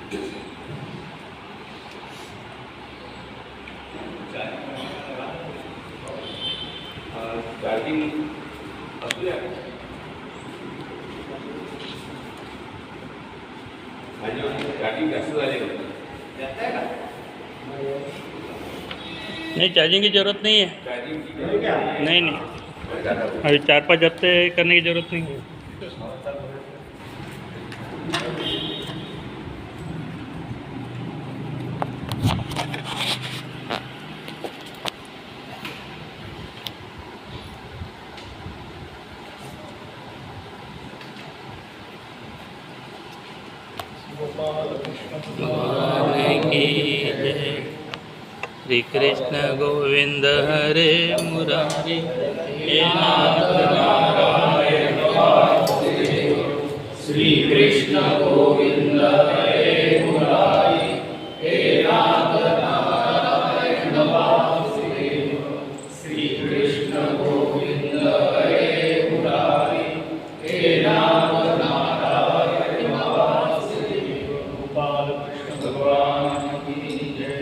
Charging कैसे नहीं, charging की ज़रूरत नहीं है। नहीं नहीं, अभी 4-5 हफ्ते करने की ज़रूरत नहीं है। श्री कृष्ण गोविंद हरे मुरारी, हे नाथ नारायण वासुदेव। श्री कृष्ण गोविंद हरे मुरारी, हे नाथ नारायण वासुदेव। श्री कृष्ण गोविंद हरे मुरारी, हे नाथ नारायण वासुदेव। गोपाल कृष्ण भगवान की जय।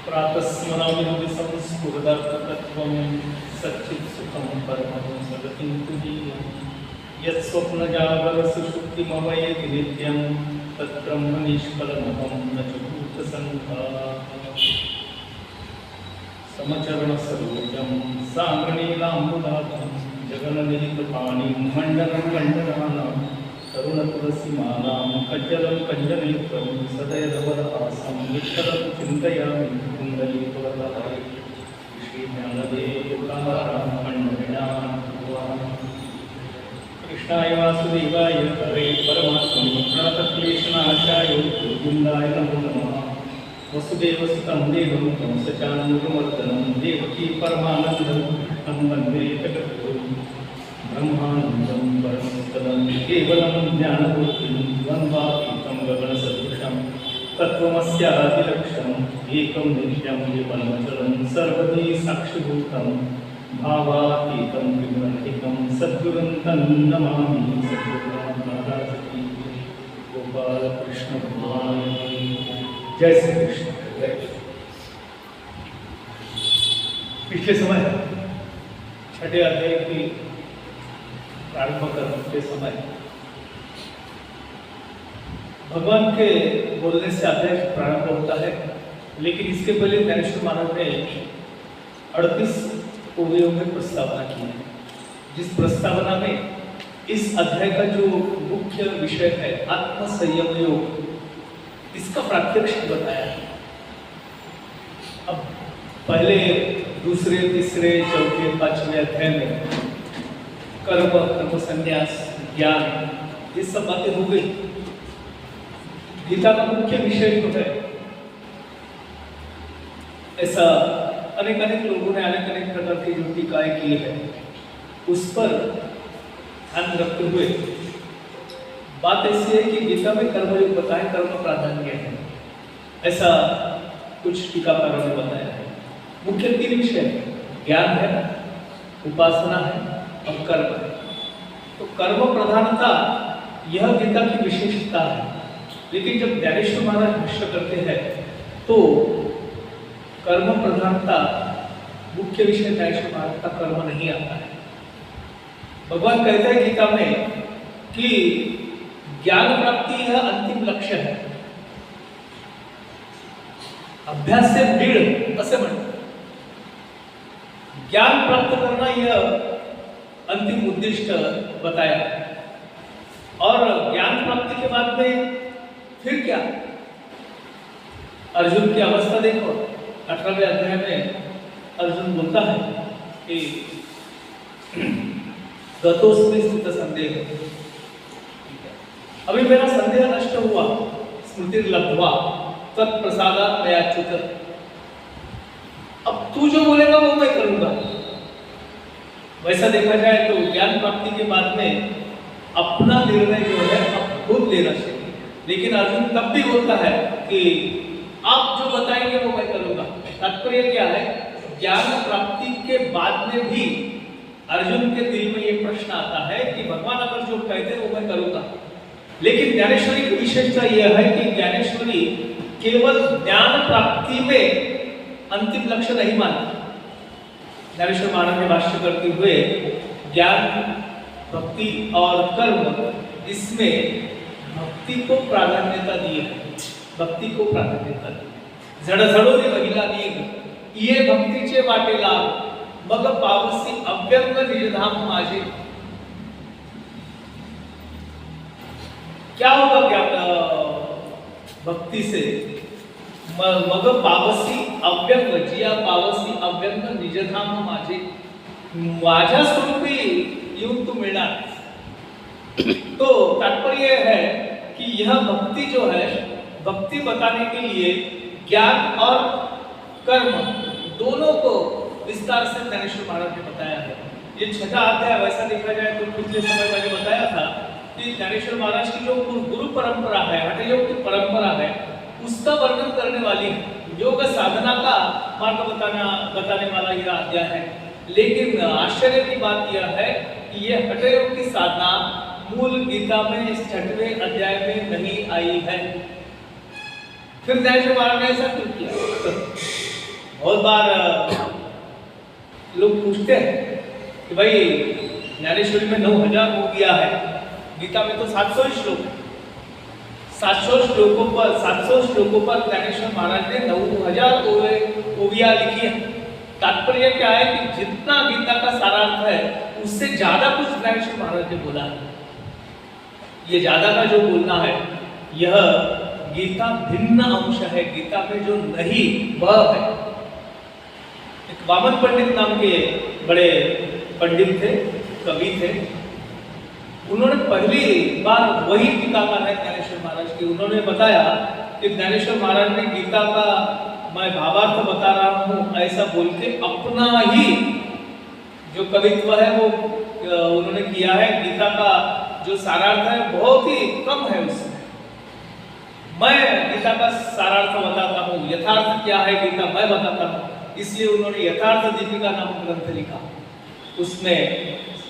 प्रातस्मरामि संस्फुरदर्थतत्त्वं सच्चित्सुखं परमं सगतिं तुरीयं। यत्स्वप्नजागरसुषुप्तिमवयति नित्यं तद्ब्रह्म निष्कलमहं न च भूतसङ्घाः। समचरणसरोजं साङ्गनीलाम्बुलाभं जगन्निहितपाणिं मण्डनं मण्डनानां तरुणतुलसीमालां कज्जलं कञ्जनेत्रं सदयधवलहासं विठ्ठलं चिन्तयामि कुण्डलीकुलधारी। श्रीज्ञानदेवकारामण्डलिनाथभगवान् कृष्णाय वासुदेवाय हरे परमात्मने प्रणतक्लेशनाशाय गोविन्दाय नमो नमः। वसुदेवसुतं देवं कंसचानूरमर्दनं देवकी परमानन्दं कृष्णं वन्दे जगद्गुरुं। ब्रह्मानन्दं परमपदं केवलं ज्ञानमूर्तिं द्वन्द्वातीतं गगनसदृशं तत्त्वमस्यादिलक्ष्यम् एकं नित्यं विमलमचलं सर्वधी साक्षिभूतं भावातीतं विमलहितं सद्गुरुं तं नमामि। सद्गुरुनाथ महाराज की गोपाल कृष्ण भगवान जय श्री कृष्ण। पिछले समय छठे अध्याय की प्रारंभ करते समय भगवान के बोलने से अध्याय प्रारंभ होता है, लेकिन इसके पहले ज्ञानेश्वर महाराज ने 38 उपायों में प्रस्तावना की है। जिस प्रस्तावना में इस अध्याय का जो मुख्य विषय है आत्मसंयम योग, इसका प्रात्यक्षिक बताया है। अब पहले, दूसरे, तीसरे, चौथे, पांचवें अध्याय में कर्म संन्यास, ज्ञान, ये सब बातें हो गई। गीता का मुख्य विषय जो है, ऐसा अनेक लोगों ने अनेक प्रकार की जो टीकाएं की है, उस पर ध्यान रखते हुए बात ऐसी है कि गीता में कर्मयोग बताए, कर्म प्राधान्य है, ऐसा कुछ टीकाकारों ने बताया है। मुख्य 3 विषय है, ज्ञान है, उपासना है और कर्म है। तो कर्म प्रधानता यह गीता की विशेषता है, लेकिन जब ज्ञानेश्वर महाराज भाष्य करते हैं तो कर्म प्रधानता मुख्य विषय ज्ञानेश्वर महाराज का कर्म नहीं आता है। भगवान कहते हैं गीता में कि ज्ञान प्राप्ति यह अंतिम लक्ष्य है, अभ्यास से दृढ़ असे म्हणतात। ज्ञान प्राप्त करना यह अंतिम उद्दिष्ट बताया, और ज्ञान प्राप्ति के बाद में फिर क्या? अर्जुन की अवस्था देखो, 18वें अध्याय में अर्जुन बोलता है कि गतोस्मि स्थित संदेह, अभी मेरा संदेह नष्ट हुआ, स्मृति लब्ध्वा तत्प्रसादात् मयाच्युत। अब तू जो बोलेगा वो मैं करूंगा। वैसा देखा जाए तो ज्ञान प्राप्ति के बाद में अपना निर्णय जो है अब खुद लेना चाहिए, लेकिन अर्जुन तब भी बोलता है कि आप जो बताएंगे वो मैं करूंगा। तात्पर्य क्या है? ज्ञान प्राप्ति के बाद में भी अर्जुन के दिल में ये प्रश्न आता है कि भगवान अगर जो कह लेकिन ज्ञानेश्वरी की विशेषता यह है कि ज्ञानेश्वरी केवल ज्ञान प्राप्ति में अंतिम लक्ष्य नहीं मानती। ज्ञानेश्वर महाराज ने भाष्य करते हुए ज्ञान, भक्ति और कर्म, इसमें भक्ति को प्राधान्यता दी है। भक्ति को प्राधान्यता दी है। जडझडोनी महिला नीग ये भक्तीचे वाटे लाग, मग पावसी अव्यंग निजधाम माझे। क्या होगा क्या भक्ति से? मग पावसी अव्यंग, जिया पावसी अव्यंग निजधाम माझे, माझ्या स्वरूपी येऊन तू मिळणार। तो तात्पर्य है कि यह भक्ति जो है, भक्ति बताने के लिए ज्ञान और कर्म दोनों को विस्तार से ज्ञानेश्वर महाराज ने बताया है। ये छठा अध्याय वैसा देखा जाए तो पिछले समय मैंने बताया था कि ज्ञानेश्वर महाराज की जो गुरु परंपरा है, हठ योग की परंपरा है, उसका वर्णन करने वाली योग साधना का मार्ग बताने वाला यह अध्याय है। लेकिन आश्चर्य की बात यह है कि यह हठ योग की साधना मूल गीता में इस 6वें अध्याय में नहीं आई है। फिर ज्ञानेश्वर महाराज ने ऐसा क्यों किया? बहुत बार लोग पूछते हैं कि भाई ज्ञानेश्वरी में 9000 हो गया है, गीता में तो 700 श्लोक, 700 श्लोकों पर ज्ञानेश्वर महाराज ने 9000 ओविया लिखी है। तात्पर्य क्या है कि जितना गीता का सारार्थ है उससे ज्यादा कुछ ज्ञानेश्वर महाराज ने बोला है। ये ज्यादा का जो बोलना है, यह गीता भिन्न अंश है, गीता में जो नहीं वह है। एक वामन पंडित नाम के बड़े पंडित थे, कवि थे। उन्होंने पहली बार वही टीकाकार है ज्ञानेश्वर महाराज की, उन्होंने बताया कि ज्ञानेश्वर महाराज ने गीता का मैं भावार्थ बता रहा हूँ ऐसा बोल के अपना ही जो कवित्व है वो उन्होंने किया है। गीता का जो सारार्थ है बहुत ही कम है उसमें। मैं गीता का सारार्थ बताता हूँ, यथार्थ क्या है गीता मैं बताता हूँ, इसलिए उन्होंने यथार्थ दीपिका नामक ग्रंथ लिखा। उसमें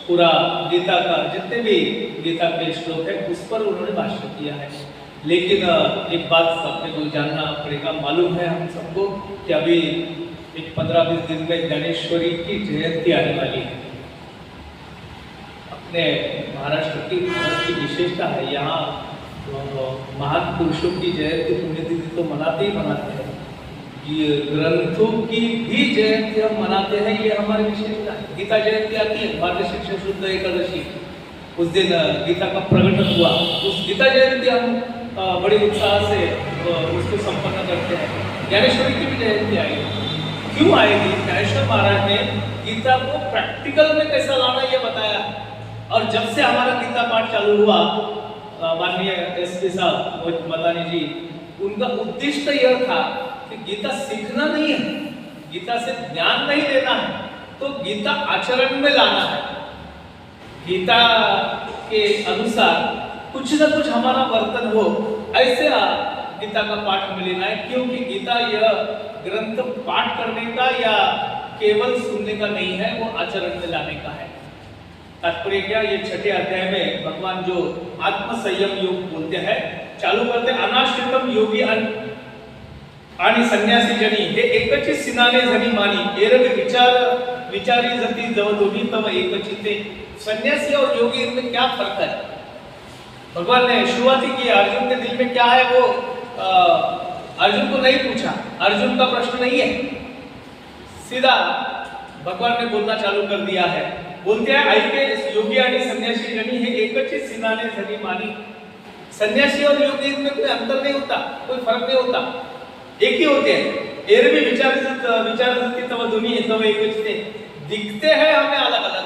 पूरा गीता का जितने भी गीता के श्लोक है उस पर उन्होंने भाष्य किया है। लेकिन एक बात अपने को जानना पड़ेगा, मालूम है हम सबको कि अभी एक 15-20 दिन में ज्ञानेश्वरी की जयंती आने वाली है। अपने महाराष्ट्र की विशेषता है, यहाँ महान पुरुषों की जयंती पुण्यतिथि तो मनाते ही मनाते हैं, ये ग्रंथों की भी जयंती हम मनाते हैं, ये हमारी विशेषता है। गीता जयंती आती है, भारतीय शिक्षा शुद्ध एकादशी, उस दिन गीता का प्रकटन हुआ। उस गीता जयंती हम बड़े उत्साह से उसको संपन्न करते हैं। ज्ञानेश्वरी की भी जयंती आएगी। क्यों आएगी? ज्ञानेश्वर महाराज ने गीता को प्रैक्टिकल में कैसा लाना ये बताया। और जब से हमारा गीता पाठ चालू हुआ, माननीय एसपी साहब मदानी जी, उनका उद्देश्य यह था कि गीता सीखना नहीं है, गीता से ज्ञान नहीं लेना है, तो गीता आचरण में लाना है। गीता के अनुसार कुछ न कुछ हमारा वर्तन हो, ऐसे गीता का पाठ में लेना है। क्योंकि गीता यह ग्रंथ पाठ करने का या केवल सुनने का नहीं है, वो आचरण में लाने का है। तात्पर्य क्या? ये 6ठे अध्याय में भगवान जो आत्म संयम योग बोलते हैं, चालू करते अनाश्रितम योगी आणि संन्यासी जनी हे एकची सिनाने जनी मानी एरवी विचारी जती जव दोन्ही तव एकची ते। संन्यासी और योगी इनमें क्या फर्क है? भगवान ने शुरुआत ही की, अर्जुन के दिल में क्या है वो अर्जुन को नहीं पूछा, अर्जुन का प्रश्न नहीं है, सीधा भगवान ने बोलना चालू कर दिया है। बोलते हैं ऐके योगी आणि संन्यासी जनी हे एकची सिनाने जनी मानी। संन्यासी और योगी इनमें कोई अंतर नहीं होता, कोई फर्क नहीं होता, एक ही होते हैं। एरवी विचार तब दोनों तब एक दिखते हैं हमें अलग अलग।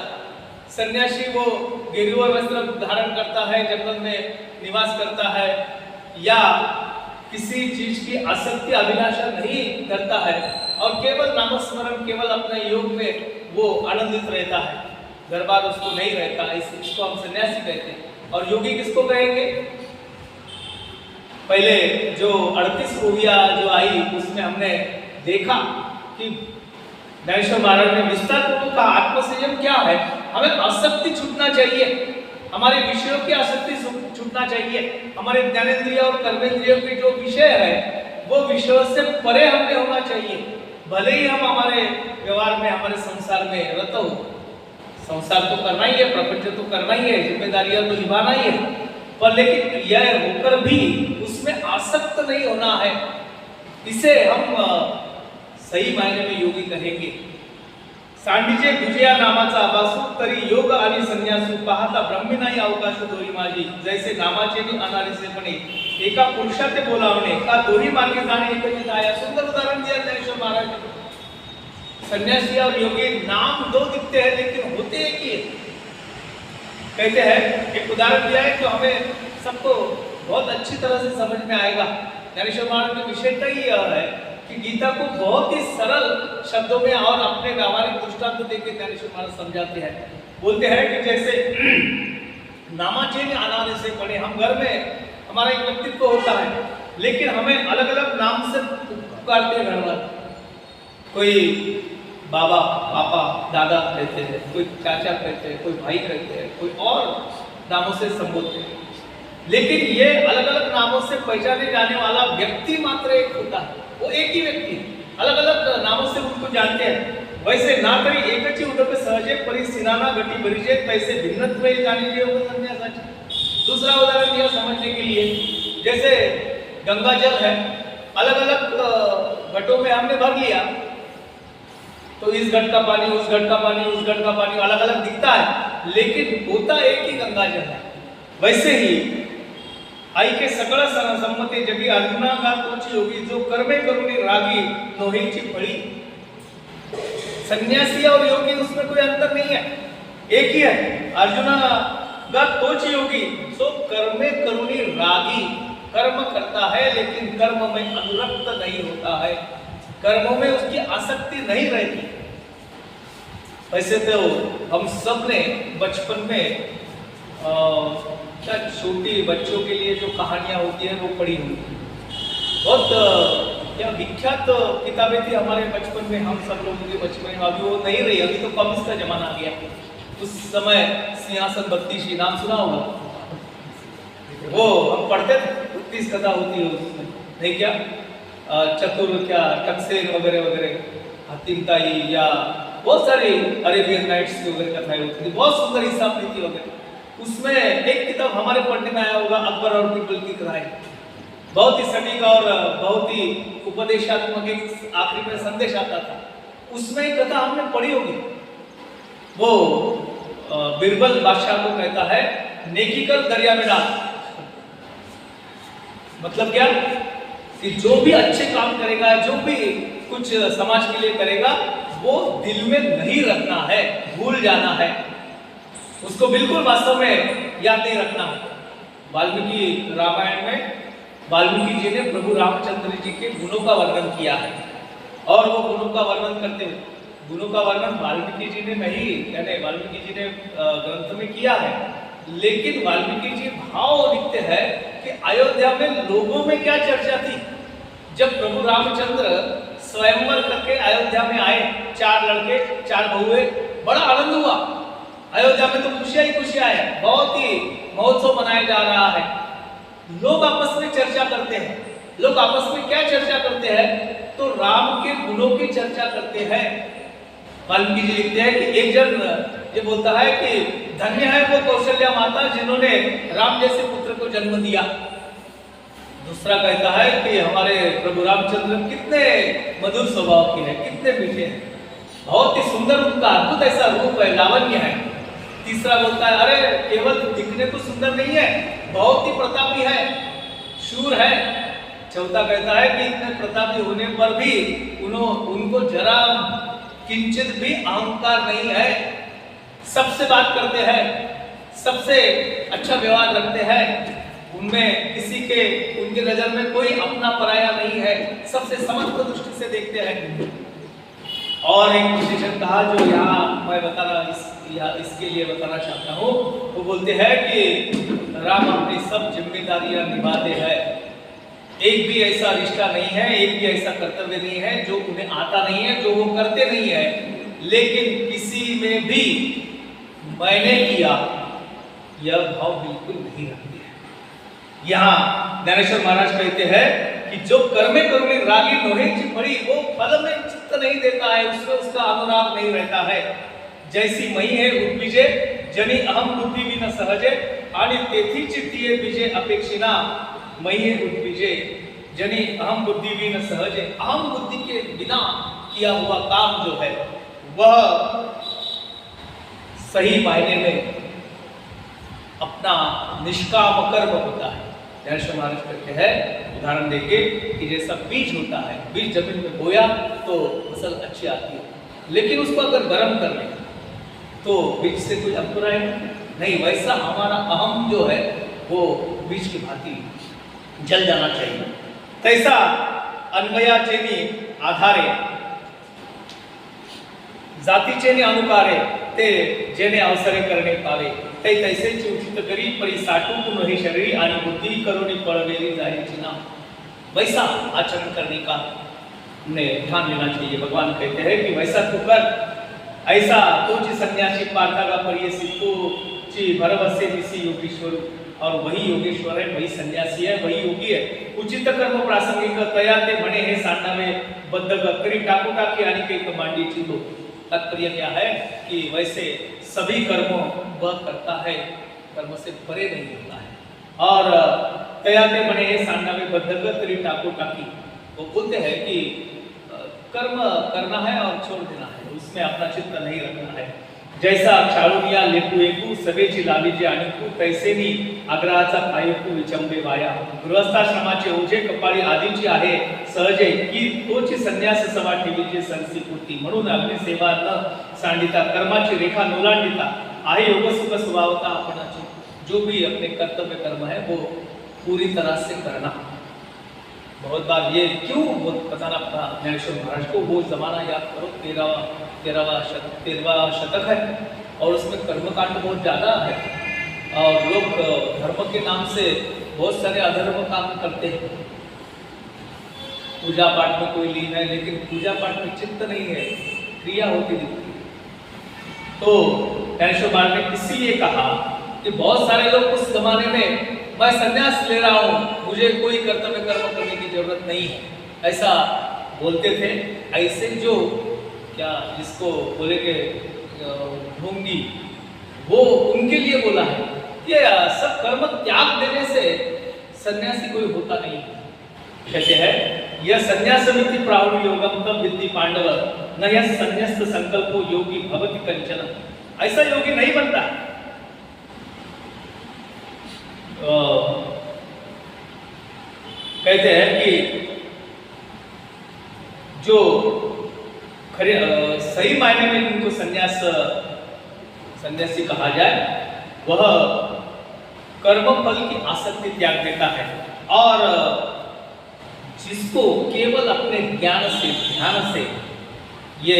सन्यासी वो गेरुआ वस्त्र धारण करता है, जंगल में निवास करता है, या किसी चीज की आसक्ति अभिलाषा नहीं करता है, और केवल नामस्मरण, केवल अपने योग में वो आनंदित रहता है, घर बार उसको नहीं रहता, इसको हम सन्यासी कहते हैं। और योगी किसको कहेंगे? पहले जो 38 ओविया जो आई उसमें हमने देखा कि ज्ञानेश्वर महाराज ने विस्तार पूर्वक कहा आत्मसंयम क्या है, हमें आसक्ति छूटना चाहिए, हमारे विषयों की आसक्ति छूटना चाहिए। हमारे ज्ञानेंद्रिय और कर्मेंद्रियों के जो विषय है वो विषयों से परे हमें होना चाहिए। भले ही हम हमारे व्यवहार में, हमारे संसार में रत हो, संसार तो करना ही है, प्रपंच तो करना ही है, जिम्मेदारियां तो निभाना ही है, पर लेकिन यह होकर भी उसमें आसक्त नहीं होना है। इसे हम सही मायने में योगी कहेंगे। सांडीचे गुजिया नामाचा आभासू तरी योग आणि संन्यासू पाहता ब्रह्मी नाही अवकाश दोरी माझी, जैसे नामाचे नि अनालिसेपणे एका पुरुषाचे बोलावणे का दोही मार्गे जाणे एकच आया। सुंदर उदाहरण दिया ज्ञानेश्वर महाराज ने। सन्यासी और योगी नाम दो दिखते हैं लेकिन होते एक ही है। कहते हैं, एक उदाहरण दिया है जो हमें सबको बहुत अच्छी तरह से समझ में आएगा। ज्ञानेश्वर महाराज का विषय ही यह है कि गीता को बहुत ही सरल शब्दों में और अपने व्यावहारिक दृष्टांत देकर ज्ञानेश्वर महाराज समझाते हैं। बोलते हैं कि जैसे नामाचे ने आनाने से पढ़े, हम घर में हमारा एक व्यक्तित्व होता है लेकिन हमें अलग अलग नाम से पुकारते हैं घर वाले। कोई बाबा, पापा, दादा कहते हैं, कोई चाचा कहते हैं, कोई भाई कहते हैं, कोई और नामों से संबोधते हैं। लेकिन ये अलग अलग नामों से पहचाने जाने वाला व्यक्ति मात्र एक होता है, वो एक ही व्यक्ति, अलग अलग नामों से उनको जानते हैं। वैसे ना तरी एकच उदक सहजे परी सिनाना घटी भरीजे, तैसे भिन्नत्व जाने संन्यासाचे। दूसरा उदाहरण दिया समझने के लिए, जैसे गंगा जल है, अलग अलग घटों में हमने भर लिया तो इस घट का पानी, उस घट का पानी, उस घट का पानी अलग अलग दिखता है लेकिन होता एक ही गंगा जल है। वैसे ही आई के सकळ संमते जगी अर्जुना का तोची योगी, जो कर्मे करुणी रागी नोहीची फळी। सन्यासी और योगी उसमें कोई अंतर नहीं है, एक ही है। अर्जुना का तोची योगी, सो कर्मे करुणी रागी, कर्म करता है लेकिन कर्म में अनुरक्त नहीं होता है, कर्मों में उसकी आसक्ति नहीं रहती। वैसे तो हम सब ने बचपन में क्या छोटी बच्चों के लिए जो कहानियां होती है वो पढ़ी हुई। बहुत क्या विख्यात किताबें थी हमारे बचपन में, हम सब लोगों के बचपन में। अभी वो नहीं रही, अभी तो कॉमिक्स का जमाना आ गया। उस समय सिंहासन बत्तीसी नाम सुना होगा, वो हम पढ़ते थे, 32 कथा होती है उसमें, नहीं क्या चतुर, क्या टक्सेन वगैरह वगैरह, हातिम ताई या बहुत सारी अरेबियन नाइट्स की वगैरह कथाएं होती थी, बहुत सुंदर हिसाब नीति वगैरह। उसमें एक किताब हमारे पढ़ने में आया होगा, अकबर और बीरबल की कथाएं, बहुत ही सटीक और बहुत ही उपदेशात्मक, एक आखिरी में संदेश आता था। उसमें एक कथा हमने पढ़ी होगी, वो बीरबल बादशाह को कहता है नेकी कर दरिया में डाल। मतलब क्या कि जो भी अच्छे काम करेगा, जो भी कुछ समाज के लिए करेगा, वो दिल में नहीं रखना है, भूल जाना है, उसको बिल्कुल वास्तव में याद नहीं रखना है। वाल्मीकि रामायण में वाल्मीकि जी ने प्रभु रामचंद्र जी के गुणों का वर्णन किया है, और वो गुणों का वर्णन करते हुए, गुणों का वर्णन वाल्मीकि जी ने नहीं, यानी वाल्मीकि जी ने ग्रंथ में किया है, लेकिन वाल्मीकि जी भाव लिखते हैं कि अयोध्या में लोगों में क्या चर्चा थी। जब प्रभु रामचंद्र स्वयंवर करके अयोध्या में आए, 4 लड़के 4 बहुए, बड़ा आनंद हुआ। अयोध्या में तो खुशियां ही खुशियां है, बहुत ही महोत्सव मनाया जा रहा है। लोग आपस में चर्चा करते हैं, लोग आपस में क्या चर्चा करते हैं, तो राम के गुणों की चर्चा करते हैं। वाल्मीकि जी लिखते हैं कि एक जन ये बोलता है कि धन्य है वो कौशल्या माता जिन्होंने राम जैसे पुत्र को जन्म दिया। दूसरा कहता है कि हमारे प्रभु रामचंद्र कितने मधुर स्वभाव के हैं, कितने मीठे हैं, बहुत ही सुंदर उनका अद्भुत ऐसा रूप है, लावण्य है। तीसरा बोलता है अरे केवल दिखने को सुंदर नहीं है, बहुत ही प्रतापी है, शूर है। चौथा कहता है कि इतने प्रतापी होने पर भी उनको जरा किंचित भी अहंकार नहीं है, सबसे बात करते हैं, सबसे अच्छा व्यवहार रखते हैं, उनमें किसी के, उनके नजर में कोई अपना पराया नहीं है, सबसे समग्र दृष्टि से देखते हैं। और एक विशेषण कहा जो यहाँ मैं इसके लिए बताना चाहता हूँ, वो बोलते हैं कि राम अपनी सब जिम्मेदारियां निभाते हैं, एक भी ऐसा रिश्ता नहीं है, एक भी ऐसा कर्तव्य नहीं है जो उन्हें आता नहीं है, जो वो करते नहीं है। लेकिन किसी में भी मैंने किया, यह भाव बिल्कुल नहीं रखती है। यहाँ ज्ञानेश्वर महाराज कहते हैं कि जो कर्मे करुणी रागी नोहेची पड़ी, वो फल में चित्त नहीं देता है, उसमें उसका अनुराग नहीं रहता है। जैसी मही है उद्विजे जनी अहम बुद्धि भी न सहजे, आणि तेथी चित्तीये बीजे अपेक्षिना मही है उद्विजे जनी अहम बुद्धि भी न सहजे। अहम बुद्धि के बिना किया हुआ काम जो है वह सही मायने में अपना निष्काम कर्म होता है। ज्ञानेश्वर महाराज कहते हैं उदाहरण देके कि जैसा बीज होता है, बीज जमीन में बोया तो फसल अच्छी आती है, लेकिन उसको अगर गर्म कर ले तो बीज से कोई अंकुर आएगा नहीं। वैसा हमारा अहम जो है वो बीज की भांति जल जाना चाहिए। तैसा अन्वयाचेनी आधारे जातीचेनी अनुकारे ते जेने अवसरे करणे पावे, ते तैसे उचित करी परी साठून नहीं शरीर आणि बुद्धि करोनी पळवेली जायची ना। वैसा आचरण करने का ने ठान लेना चाहिए। भगवान कहते हैं कि वैसा तू कर, ऐसा तोची सन्यासी पार्थागा परिये सिद्धो ची भरवसे दिसी योगीश्वर, और वही योगेश्वर है, वही सन्यासी है, वही योगी है। उचित कर्म प्रासंगिक तया ते म्हणे हे सांडावे बद्ध करी टाकू टाकी आणि काही मांडीची दो। तात्पर्य क्या है कि वैसे सभी कर्मों वह करता है, कर्म से परे नहीं होता है। और तया ते म्हणे हे सांडावे बद्ध करी टाकू टाकी, वो बोलते हैं कि कर्म करना है और छोड़ देना है, उसमें अपना चित्त नहीं रखना है। जैसा क्षाळुनिया लेकू एकू सभेची लालीची आणीकू, तैसेनी आग्रहाचा पायकू विचंबे वाया। गृहस्थाश्रमाचे ओझे कपाळी आदीची आहे सहजे, की तोची संन्यास सभा ठेवीची सरसी पूर्ती। म्हणून अग्निसेवा न सांडिता कर्माची रेखा नोलांडिता आहे योग सुख स्वभावता आपणाची। जो भी अपने कर्तव्य कर्म है वो पूरी तरह से करना। बहुत बार ये क्यों बताना पड़ा ज्ञानेश्वर महाराज को, वो जमाना याद करो 13वां शतक है और उसमें कर्मकांड बहुत ज़्यादा है और लोग धर्म के नाम से बहुत सारे अधर्म काम करते हैं। पूजा पाठ में कोई लीन है लेकिन पूजा पाठ में चित्त नहीं है, क्रिया होती दिखती है। तो ज्ञानेश्वर महाराज ने इसीलिए कहा कि बहुत सारे लोग उस जमाने में मैं संन्यास ले रहा हूँ, मुझे कोई कर्तव्य कर्म करने की जरूरत नहीं है, ऐसा बोलते थे। ऐसे जो क्या जिसको बोले के ढोंगी, वो उनके लिए बोला है। ये सब कर्म त्याग देने से सन्यासी कोई होता नहीं। कहते हैं यह संन्यासमिति प्राहुर योगम तब विद्धि पांडव, न यह संन्यास्त संकल्पो योगी भवति कंचन। ऐसा योगी नहीं बनता। कहते हैं कि जो खरे सही मायने में उनको सन्यासी कहा जाए, वह कर्म फल की आसक्ति त्याग देता है और जिसको केवल अपने ज्ञान से ध्यान से ये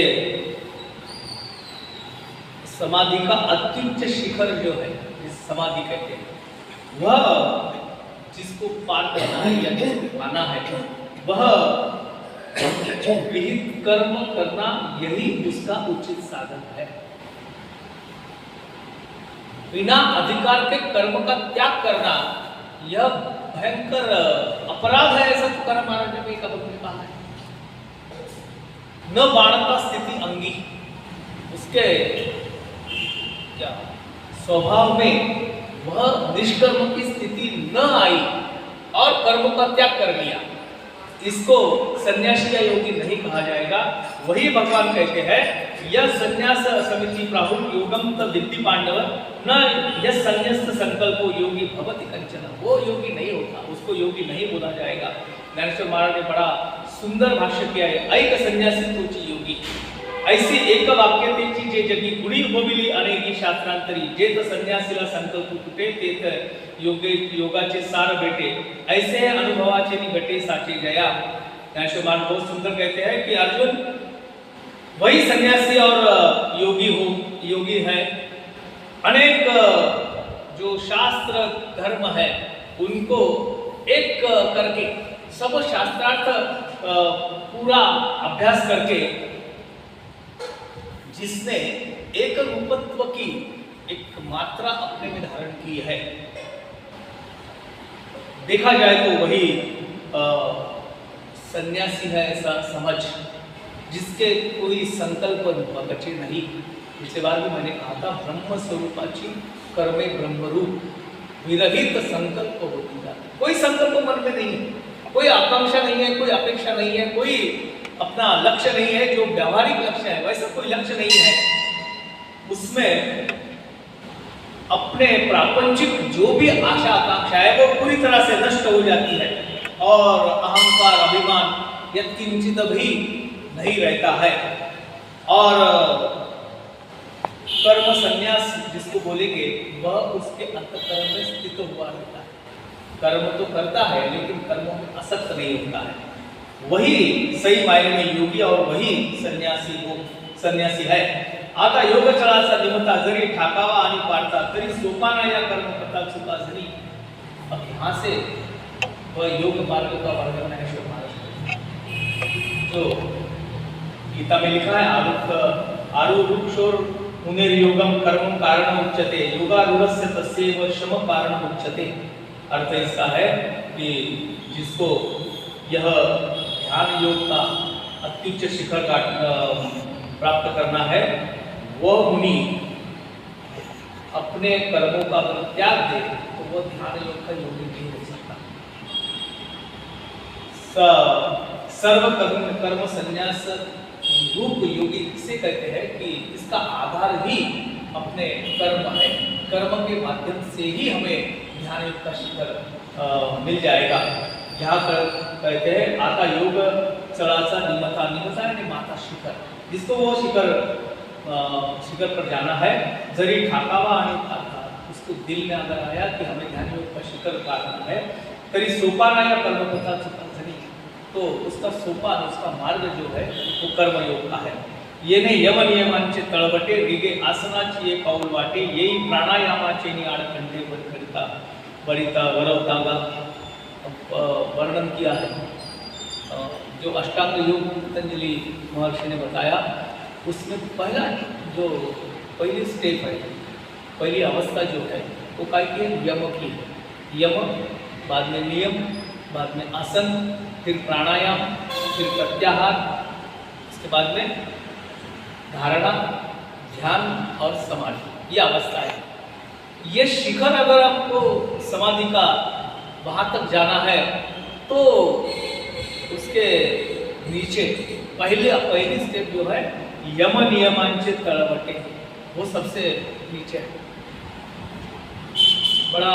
समाधि का अत्युच्च शिखर जो है, इस समाधि कहते हैं, वह जिसको पार करना है या जिसको पाना है, वह विहित कर्म करना यही उसका उचित साधन है। बिना अधिकार के कर्म का त्याग करना यह भयंकर अपराध है, ऐसा तुकाराम महाराज ने भी कहा है। न बाणता स्थिति अंगी, उसके क्या स्वभाव में वह निष्कर्म की स्थिति न आई और कर्म का त्याग कर लिया, इसको सन्यासी या योगी नहीं कहा जाएगा। वही भगवान कहते हैं यह संन्यास समिति प्राहुर योगम तब विद्धि पांडव, न यह संन्यास्त संकल्पो योगी भवति कंचन। वो योगी नहीं होता, उसको योगी नहीं बोला जाएगा। ज्ञानेश्वर महाराज ने बड़ा सुंदर भाष्य किया है, ऐक संन्यासी तोची योगी। ऐसी एक वाक्य त्याची जे जगी गुणी उपविली अनेकी शास्त्रांतरी, जेत संन्यासीला संकल्प तुटे तेत योगाचे सार भेटे, ऐसे अनुभवाचे निघटे साचे जया। ज्ञानेश्वर महाराज बहुत सुंदर कहते हैं कि अर्जुन वही सन्यासी और योगी है। अनेक जो शास्त्र धर्म है उनको एक करके सब शास्त्रार्थ पूरा अभ्यास करके जिसने एक रूपत्व की एक मात्रा अपने में धारण की है। देखा जाए तो वही सन्यासी है ऐसा समझ, जिसके कोई संकल्प बचे नहीं। पिछले बार भी मैंने कहा था, ब्रह्म स्वरूपाची कर्मे ब्रह्मरूप विरहित संकल्प होती जाती। कोई संकल्प मन में नहीं है, कोई आकांक्षा नहीं है, कोई अपेक्षा नहीं है, कोई अपना लक्ष्य नहीं है जो व्यावहारिक लक्ष्य है, वैसा कोई लक्ष्य नहीं है। उसमें अपने प्रापंचिक जो भी आशा आकांक्षा है वो पूरी तरह से नष्ट हो जाती है और अहंकार अभिमान यत्किंचित भी नहीं रहता है। और कर्म संन्यास जिसको बोलेंगे वह उसके अंतःकरण में स्थित हुआ रहता है। कर्म तो करता है लेकिन कर्मों में आसक्त नहीं होता है। वही सही मायने में योगी और वही सन्यासी है। आता योग चळाचा निमता जरी ठाकावा आणि पाडता तरी सोपाना या कर्म पता चुका जरी। अब यहाँ से वह योग मार्ग का वर्णन है शिव महाराज, जो गीता में लिखा है, आरूढ़ोर मुनिर्योगम कर्म कारण उच्यते योगारूढ़स्य तस्यैव शम कारण उच्यते। अर्थ इसका है कि जिसको यह ध्यान योग का अत्युच्च शिखर का प्राप्त करना है, वह मुनि अपने कर्मों का अगर त्याग दे तो वह ध्यान योग का योगी नहीं हो सकता। सर्व कर्म संन्यास रूप योगी इसे कहते हैं कि इसका आधार ही अपने कर्म है। कर्म के माध्यम से ही हमें ध्यान योग का शिखर मिल जाएगा। यहाँ पर कहते हैं आता योग चढ़ाचा निमता, निमता यानी माता शिखर, जिसको वो शिखर पर जाना है। जरी ठाकावा आणि पाडता, उसको दिल में अगर आया कि हमें ध्यान योग का शिखर काटना है, तरी सोपाना या कर्मपथा चुका जरी, तो उसका सोपान, उसका मार्ग जो है वो कर्मयोग का है। येणे यम नियमांचे तळवटे रिगे आसनाची ये पाऊल वाटे येई प्राणायामाचे नि आडखंडे बरकरिता बरिता वरवतांगा वर्णन किया है। जो अष्टांग योग पतंजलि महर्षि ने बताया, उसमें पहली स्टेप है, पहली अवस्था जो है वो काय की है, यम की है। यम, बाद में नियम, बाद में आसन, फिर प्राणायाम, फिर प्रत्याहार, इसके बाद में धारणा, ध्यान और समाधि, ये अवस्था है। ये शिखर अगर आपको समाधि का वहाँ तक जाना है तो उसके नीचे पहली स्टेप जो है यम नियमांचे तळवटे, वो सबसे नीचे है। बड़ा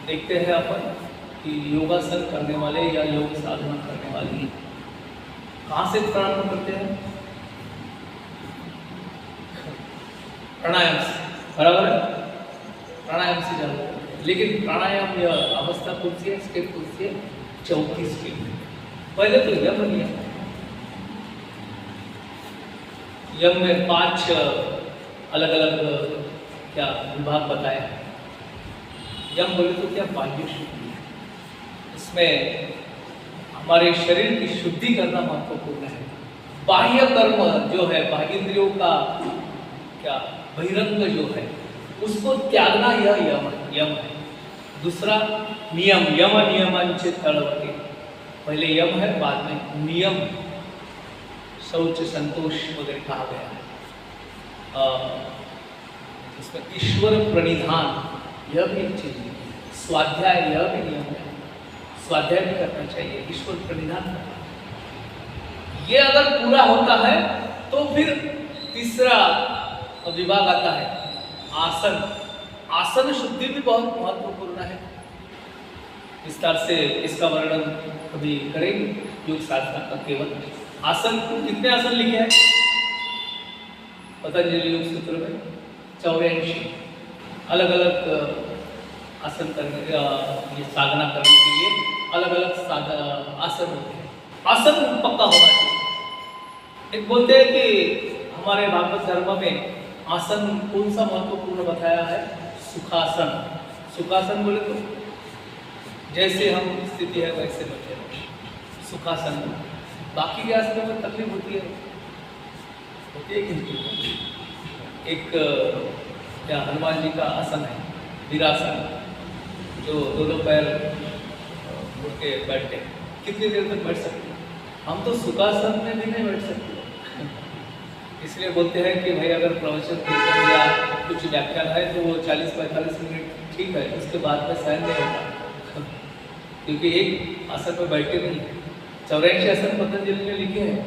देखते हैं अपन कि योगासन करने वाले या योग साधना करने वाले कहाँ से प्रारंभ करते हैं? प्राणायाम से, बराबर है? प्राणायाम से जाते हैं। लेकिन प्राणायाम या अवस्था कौन सी है, स्टेप कौन सी है? चौथी स्टेप। पहले तो यम नियम, यम में 5 अलग अलग क्या विभाग बताया। यम बोले तो क्या, बाह्य शुद्धि। इसमें हमारे शरीर की शुद्धि करना महत्वपूर्ण है। बाह्य कर्म जो है, बाह्य इंद्रियों का क्या बहिरंग जो है, उसको त्यागना यह यम है। दूसरा नियम, यम नियमांचे तळवटे। पहले यम है, बाद में नियम, शौच संतोष वगैरह कहा गया है। इसमें ईश्वर प्रणिधान, यह भी एक चीज है। स्वाध्याय, यह भी नियम है, स्वाध्याय भी करना चाहिए, ईश्वर प्रणिधान करना। ये अगर पूरा होता है तो फिर तीसरा विभाग आता है आसन। आसन शुद्धि भी बहुत महत्वपूर्ण है। विस्तार से इसका वर्णन कभी करेंगे योग साधना का। केवल आसन, कितने आसन लिखे हैं पतंजलि योग सूत्र में? 84 अलग अलग आसन करने, ये साधना करने के लिए अलग अलग आसन होते हैं। आसन पक्का होना चाहिए। एक बोलते हैं कि हमारे भागवत धर्म में आसन कौन सा महत्वपूर्ण बताया है? सुखासन। सुखासन बोले तो जैसे हम स्थिति है वैसे बैठे रहो, सुखासन। बाकी के आसनों में तकलीफ होती है कि नहीं? एक क्या हनुमान जी का आसन है, वीरासन, जो दोनों पैर मुड़ के बैठते हैं। कितनी देर तक बैठ सकते हैं? हम तो सुखासन में भी नहीं बैठ सकते। इसलिए बोलते हैं कि भाई अगर प्रवचन कीर्तन या कुछ व्याख्यान है तो वो 40-45 मिनट ठीक है, उसके बाद में सहन नहीं होता, क्योंकि एक आसन पर बैठते नहीं है। 84 आसन पतंजलि ने लिखे हैं,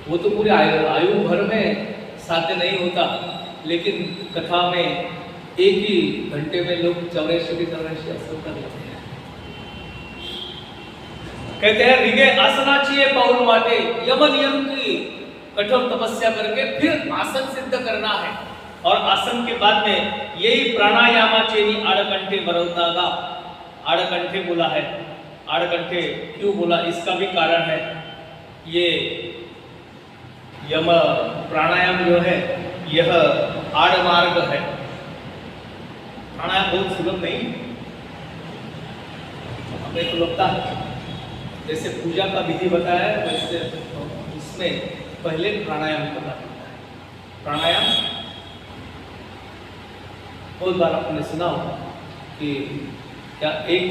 वो तो पूरे आयु भर में साध्य नहीं होता, लेकिन कथा में एक ही घंटे में लोग 84 आसन कर लेते हैं। कहते हैं ऋगे आसनाची है पाउल वाटे, यम नियम की कठोर तपस्या करके फिर आसन सिद्ध करना है। और आसन के बाद में यही प्राणायामाचेनी आड़कंठे बरवतागा, आड़कंठे बोला है। आड़कंठे क्यों बोला, इसका भी कारण है। ये यम प्राणायाम जो है यह आड़ मार्ग है। प्राणायाम बहुत सुलभ नहीं, हमें तो लगता है जैसे पूजा का विधि बताया है वैसे उसमें पहले प्राणायाम करना पड़ता है। प्राणायाम बहुत बार आपने सुना होगा कि क्या एक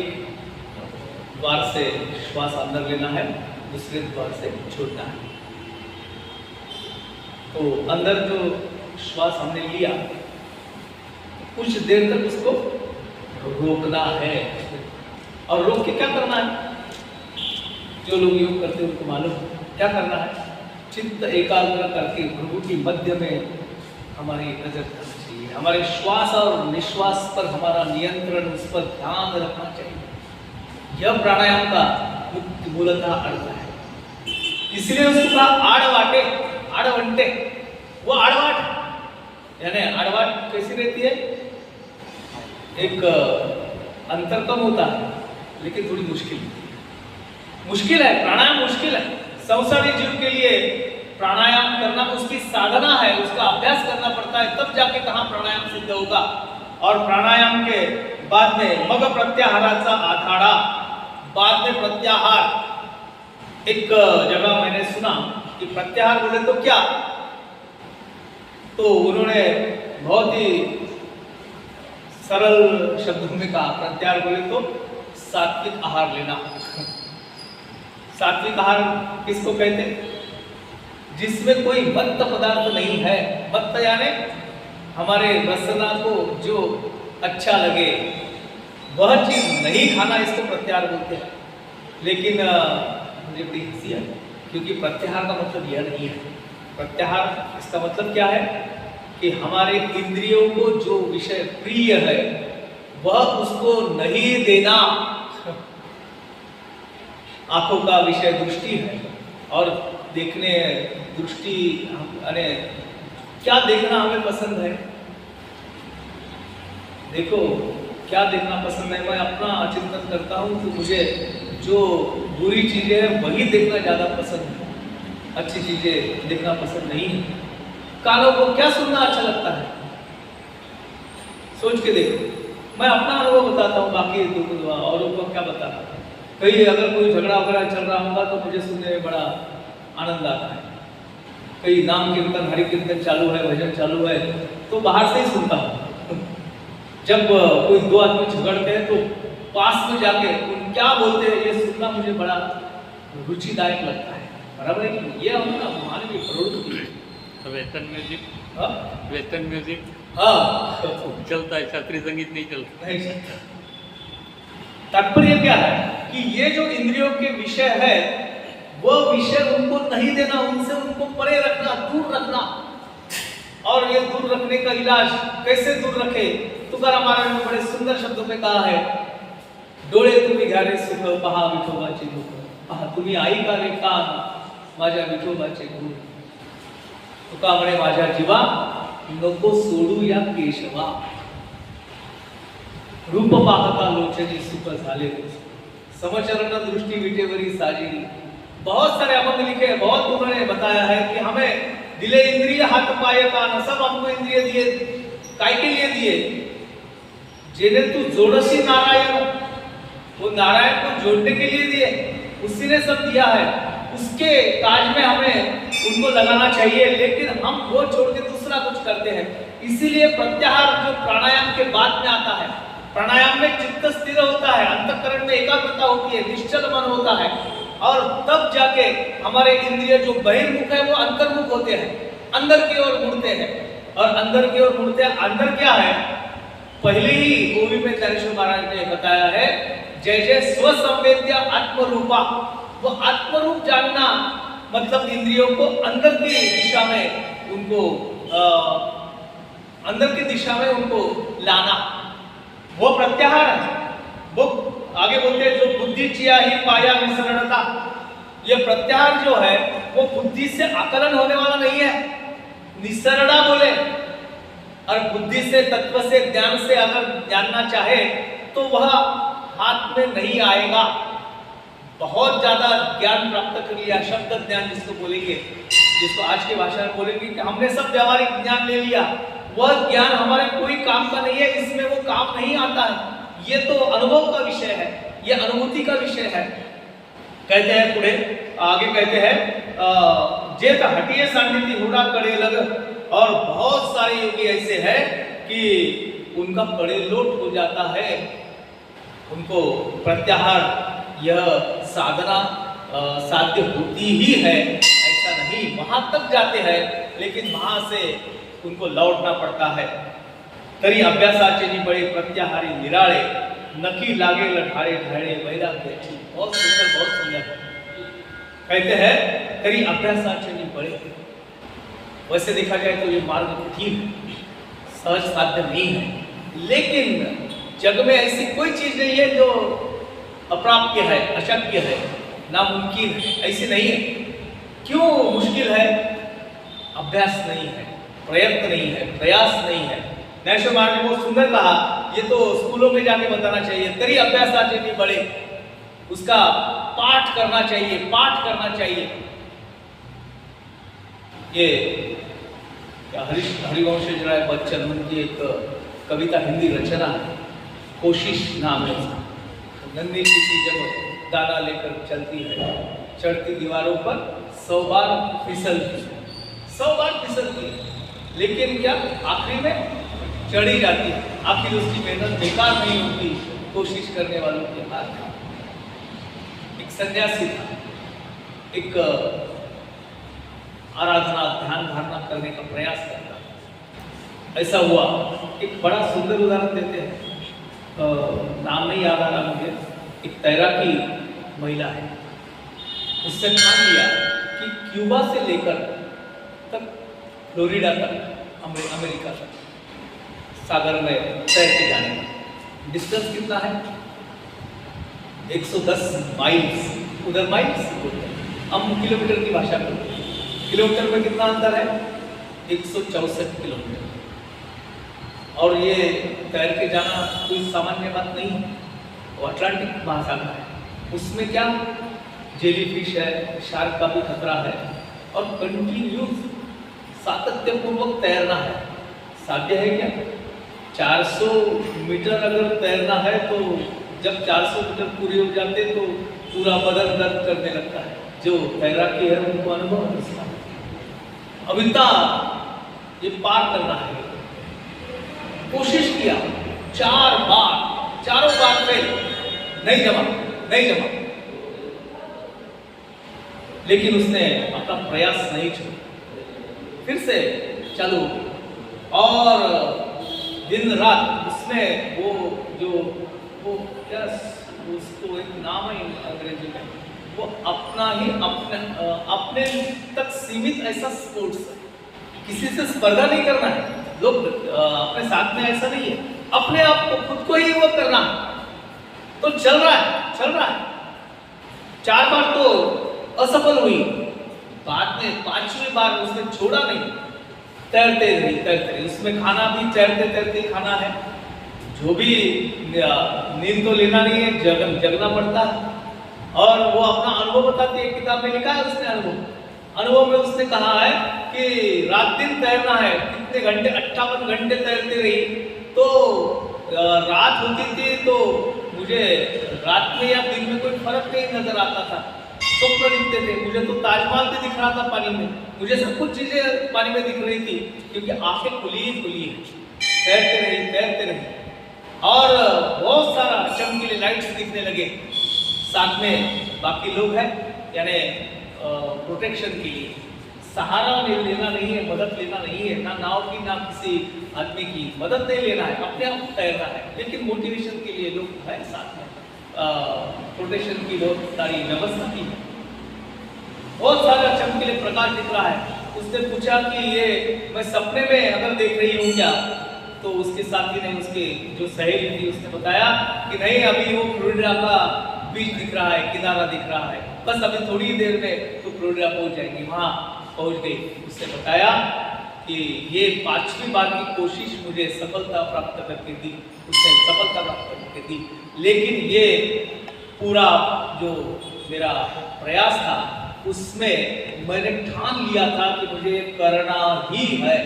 द्वार से श्वास अंदर लेना है, दूसरे द्वार से छोड़ना है। तो अंदर जो श्वास हमने लिया कुछ देर तक उसको रोकना है, और रोक के क्या करना है, जो लोग योग करते हैं उनको मालूम क्या करना है। चित्त एकाग्र करके प्रभु की मध्य में हमारी नजर रखनी चाहिए, हमारे श्वास और निश्वास पर हमारा नियंत्रण, उस पर ध्यान रखना चाहिए। यह प्राणायाम का मूलतः अर्थ है। इसलिए उसको कहा आड़वाटे, आड़वंटे। वो आड़वाट यानी आड़वाट कैसी रहती है, एक अंतर कम होता है लेकिन थोड़ी मुश्किल है। प्राणायाम मुश्किल है। संसारी जीव के लिए प्राणायाम करना उसकी साधना है, उसका अभ्यास करना पड़ता है, तब जाके कहाँ प्राणायाम सिद्ध होगा। और प्राणायाम के बाद में मग प्रत्याहाराचा आखाड़ा, बाद में प्रत्याहार। एक जगह मैंने सुना कि प्रत्याहार बोले तो क्या, तो उन्होंने बहुत ही सरल शब्दों में कहा, प्रत्याहार बोले तो सात्विक आहार लेना। सात्विक आहार किसको कहते हैं? जिसमें कोई मत्त पदार्थ नहीं है। मत्त यानी हमारे रसना को जो अच्छा लगे वह चीज नहीं खाना, इसको प्रत्याहार बोलते हैं। लेकिन मुझे बड़ी हंसी आई, क्योंकि प्रत्याहार का मतलब यह नहीं है। प्रत्याहार इसका मतलब क्या है कि हमारे इंद्रियों को जो विषय प्रिय है वह उसको नहीं देना। आंखों का विषय दृष्टि है, और देखने दृष्टि यानी क्या देखना हमें पसंद है। देखो क्या देखना पसंद है, मैं अपना चिंतन करता हूँ तो मुझे जो बुरी चीजें हैं वही देखना ज्यादा पसंद है, अच्छी चीजें देखना पसंद नहीं है। कानों को क्या सुनना अच्छा लगता है, सोच के देखो। मैं अपना अनुभव बताता हूँ, बाकी औरों को क्या बताता हूँ। कहीं अगर कोई झगड़ा वगैरह चल रहा होगा तो मुझे सुनने में बड़ा आनंद आता है। कहीं नाम कीर्तन हरि कीर्तन चालू है, भजन चालू है, तो बाहर से ही सुनता हूँ। जब कोई दो आदमी झगड़ते हैं तो पास में जाके उन क्या बोलते हैं ये सुनना मुझे बड़ा रुचिदायक लगता है। बराबर है कि ये हमारा मानवीय प्रवृत्ति है। वेस्टर्न म्यूजिक, हाँ वेस्टर्न म्यूजिक हाँ चलता है, शास्त्रीय संगीत नहीं चलता। नहीं चलता। तात्पर्य क्या है कि ये जो इंद्रियों के विषय है वह विषय उनको नहीं देना, उनसे उनको परे रखना, दूर रखना। और ये दूर रखने का इलाज कैसे दूर रखे, तुकाराम महाराज ने बड़े सुंदर शब्दों में कहा है, डोळे तुम्ही घ्यारे सुख पहा विठोबाचे दुःख, पहा तुम्ही आई का रे कान माझ्या विठोबाचे गुण। तुका म्हणे माझ्या जीवा नको सोडू या केशवा, रूप पाहता लोचनी सुख झाले, समचरण दृष्टि विटेवरी साजी। बहुत सारे अभंग लिखे हैं, बहुत उन्होंने बताया है कि हमें दिले इंद्रिय हाथ पाए कान, सब हमको इंद्रिय दिए, काय के लिए दिए? जेने तू जोड़सी नारायण, वो नारायण को जोड़ने के लिए दिए, उसी ने सब दिया है। उसके काज में हमें उनको लगाना चाहिए, लेकिन हम वो छोड़ के दूसरा कुछ करते हैं। इसीलिए प्रत्याहार जो प्राणायाम के बाद में आता है, प्राणायाम में चित्त स्थिर होता है, अंतःकरण में एकाग्रता होती है, निश्चल मन होता है, और तब जाके हमारे इंद्रिय जो बहिर्मुख है वो अंतर्मुख होते हैं, अंदर की ओर मुड़ते हैं। और अंदर की ओर मुड़ते हैं, अंदर क्या है, पहले ही ओवी में ज्ञानेश्वर महाराज ने बताया है, जय जय स्वसंवेद्य आत्मरूपा। वो आत्मरूप जानना मतलब इंद्रियों को अंदर की दिशा में उनको अंदर की दिशा में उनको लाना, वो प्रत्याहार है। वो आगे बोलते हैं, जो बुद्धि चिया ही पाया विसरणता। ये प्रत्याहार जो है वो बुद्धि से आकलन होने वाला नहीं है, निसरणा बोले। और बुद्धि से, तत्व से, ज्ञान से अगर जानना चाहे तो वह हाथ में नहीं आएगा। बहुत ज्यादा ज्ञान प्राप्त कर लिया, शब्द ज्ञान जिसको बोलेंगे, जिसको आज की भाषा में बोलेंगे कि हमने सब व्यावहारिक ज्ञान ले लिया, वह ज्ञान हमारे कोई काम का नहीं है, इसमें वो काम नहीं आता है। ये तो अनुभव का विषय है, ये अनुभूति का विषय है। कहते हैं पुढे, आगे कहते हैं, जेत हटिए सांडिति हुड़ा करे लग। और बहुत सारे योगी ऐसे हैं कि उनका कड़े लोट हो जाता है, उनको प्रत्याहार यह साधना साध्य होती ही है, ऐसा नहीं, वहां तक जाते हैं, लेकिन वहां से उनको लौटना पड़ता है। तरी अभ्यासाचे निबळे प्रत्याहारी निराळे, नकी लागे लठारे ढाळे वैराग्य। बहुत सुंदर, बहुत सुंदर कहते हैं, तरी अभ्यासाचे निबळे। वैसे देखा जाए तो ये मार्ग कठिन है, सहज साध्य नहीं है, लेकिन जग में ऐसी कोई चीज नहीं है जो अप्राप्य है, अशक्य है, नामुमकिन है, ऐसी नहीं है। क्यों मुश्किल है? अभ्यास नहीं है, प्रयत्न नहीं है, प्रयास नहीं है। ज्ञानेश्वर महाराज ने बहुत सुंदर कहा, ये तो स्कूलों में जाके बताना चाहिए, तरी अभ्यास आज नहीं बढ़े, उसका पाठ करना चाहिए, पाठ करना चाहिए। ये हरिवंशराय बच्चन उनकी एक कविता हिंदी रचना है, कोशिश नाम है उसका। नन्ही सी जब दाना लेकर चलती है, चढ़ती दीवारों पर 100 बार फिसलती है, 100 बार फिसलती है, लेकिन क्या आखिरी में चढ़ी जाती है। आखिर उसकी मेहनत बेकार नहीं होती, कोशिश करने वालों के हाथ में। एक सन्यासी था, एक आराधना ध्यान धारणा करने का प्रयास करता। ऐसा हुआ, एक बड़ा सुंदर उदाहरण देते हैं, नाम नहीं याद आ रहा मुझे। एक तैराकी महिला है, उससे ठान लिया कि क्यूबा से लेकर तक फ्लोरिडा तक, अमेरिका तक सागर में तैर के जाने का डिस्टेंस कितना है? 110 माइल्स। उधर माइल्स बोलते हैं, हम किलोमीटर की भाषा करते हैं। किलोमीटर में कितना अंतर है? 164 किलोमीटर। और ये तैर के जाना कोई सामान्य बात नहीं है, वो अटलांटिक महासागर है, उसमें क्या जेलीफिश है, शार्क का भी खतरा है, और कंटिन्यूस सातत्यपूर्वक तैरना है। साध्य है क्या? 400 मीटर अगर तैरना है तो जब 400 मीटर पूरे हो जाते तो पूरा बदन दर्द करने लगता है। जो तैराकी है उनको अनुभव है इसका। अब इतना ये पार करना है, कोशिश किया 4 बार, चारों बार फेल, नहीं जमा, नहीं जमा, लेकिन उसने अपना प्रयास नहीं छोड़ा, फिर से चालू, और दिन रात उसने वो क्या, उसको एक नाम है अंग्रेजी में, वो अपना ही अपने तक सीमित ऐसा स्पोर्ट्स, किसी से स्पर्धा नहीं करना है। लोग अपने साथ में ऐसा नहीं है, अपने आप को खुद को ही वो करना है। तो चल रहा है 4 बार तो असफल हुई, बाद में 5वीं बार उसने छोड़ा नहीं, तैरते रही। उसमें खाना भी तैरते खाना है, जो भी नींद तो लेना नहीं है, जगना पड़ता है। और वो अपना अनुभव बताती है, किताब में लिखा है उसने अनुभव में उसने कहा है कि रात दिन तैरना है, कितने घंटे, 58 घंटे तैरती रही। तो रात होती थी तो मुझे रात में या दिन में कोई फर्क नहीं नजर आता था, स्वप्न दिखते थे, मुझे तो ताजमहल भी दिख रहा था पानी में, मुझे सब कुछ चीजें पानी में दिख रही थी, क्योंकि आंखें खुली है, तैरते रही और बहुत सारा चमकीले लाइट्स दिखने लगे। साथ में बाकी लोग हैं, यानी प्रोटेक्शन के लिए सहारा लेना नहीं है, मदद लेना नहीं है, ना नाव की ना किसी आदमी की मदद नहीं लेना है, अपने आप तैरना है। लेकिन मोटिवेशन के लिए लोग हैं साथ में, प्रोटेक्शन की बहुत सारी व्यवस्था की है। बहुत सारा चमकीले प्रकाश दिख रहा है। उसने पूछा कि ये मैं सपने में अगर देख रही हूँ क्या? तो उसके साथी ने, उसके जो सहेली थी, उसने बताया कि नहीं, अभी वो फ्लोरिडा का बीच दिख रहा है, किनारा दिख रहा है, बस अभी थोड़ी ही देर में तो फ्लोरिडा पहुंच जाएंगी। वहां पहुंच गई। उसने बताया कि ये 5वीं बार की कोशिश मुझे सफलता प्राप्त करके दी, उसने सफलता प्राप्त करके दी। लेकिन ये पूरा जो मेरा प्रयास था, उसमें मैंने ठान लिया था कि मुझे करना ही है,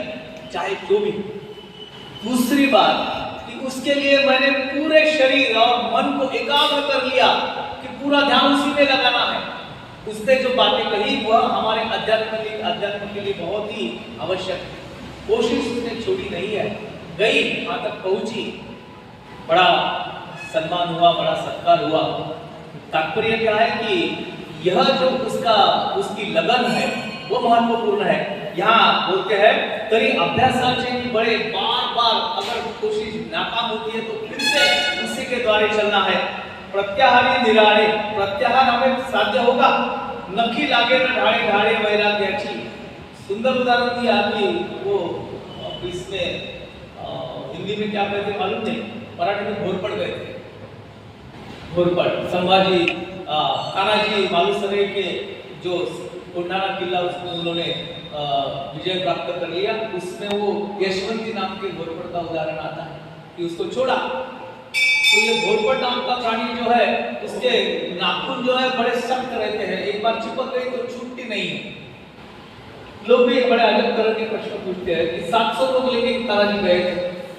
चाहे जो भी। दूसरी बात कि उसके लिए मैंने पूरे शरीर और मन को एकाग्र कर लिया कि पूरा ध्यान उसी में लगाना है। उसने जो बातें कही वह हमारे अध्यात्म के लिए बहुत ही आवश्यक है। कोशिश उसने छोड़ी नहीं है, गई, वहां तक पहुंची, बड़ा सम्मान हुआ, बड़ा सत्कार हुआ। तात्पर्य क्या है कि यह जो उसकी लगन है वो महत्वपूर्ण है। यहाँ बोलते हैं तरी अभ्यासाचे बड़े बार अगर कोशिश नाकाम होती है तो फिर से उसी के द्वारे चलना है। प्रत्याहारी निराळे, प्रत्याहार हमें साध्य होगा, नखी लागे न ढाळे ढाळे वैराग्याची। सुंदर उदाहरण दिया कि वो इसमें हिंदी में क्या कहते मालूम नहीं, मराठी में घोरपड़ गए थे। घोरपड़ संभाजी कान्हाजी मालुसरे के जो कोंढाणा किला उसमें उन्होंने विजय प्राप्त कर लिया। उसमें वो यशवंती नाम के घोरपड़ का उदाहरण आता है कि उसको छोड़ा। तो ये घोरपड़ नाम का प्राणी जो है, उसके नाखून जो है बड़े सख्त रहते हैं, एक बार चिपक गई तो छूटती नहीं है। लोग भी एक बड़े अजब तरह के प्रश्न पूछते हैं कि 700 लोग लेके ताराजी गए थे,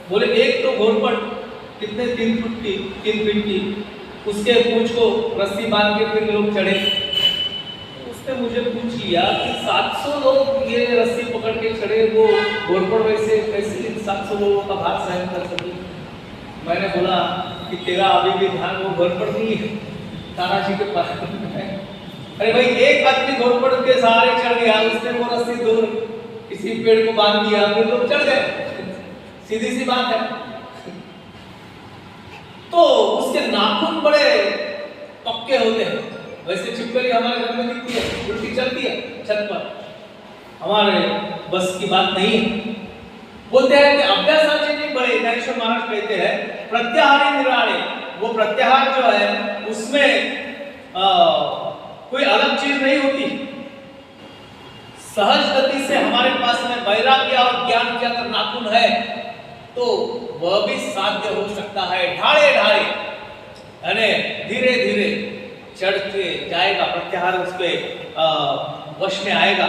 बोले एक तो घोरपड़ कितने 3 फीट की, उसके पूंछ को रस्सी बांध के फिर लोग चढ़े। उसने मुझे पूछ लिया कि 700 लोग ये रस्सी पकड़ के चढ़े, वो घोरपड़ वैसे कैसे 700 लोगों का भार सहन कर सके? मैंने बोला कि तेरा अभी भी ध्यान वो घोरपड़ नहीं है, तानाजी के पास है। अरे भाई, एक आदमी घोरपड़ के सहारे चढ़ गया, उसने वो रस्सी दूर किसी पेड़ को बांध दिया, फिर लोग चढ़ गए, सीधी सी बात है। तो उसके नाखून बड़े पक्के होते हैं। वैसे छिपकली हमारे घर में दिखती है, उल्टी चलती है छत पर, हमारे बस की बात नहीं है। बोलते हैं कि अभ्यासाचे नहीं बड़े, ज्ञानेश्वर महाराज कहते हैं प्रत्याहारी निराळे। वो प्रत्याहार जो है उसमें कोई अलग चीज नहीं होती। सहज गति से हमारे पास में वैराग्य और ज्ञान के अगर नाखून है तो वह भी साध्य हो सकता है। ढाले ढाले यानी धीरे धीरे चढ़ते जाएगा, प्रत्याहार उसके वश में आएगा।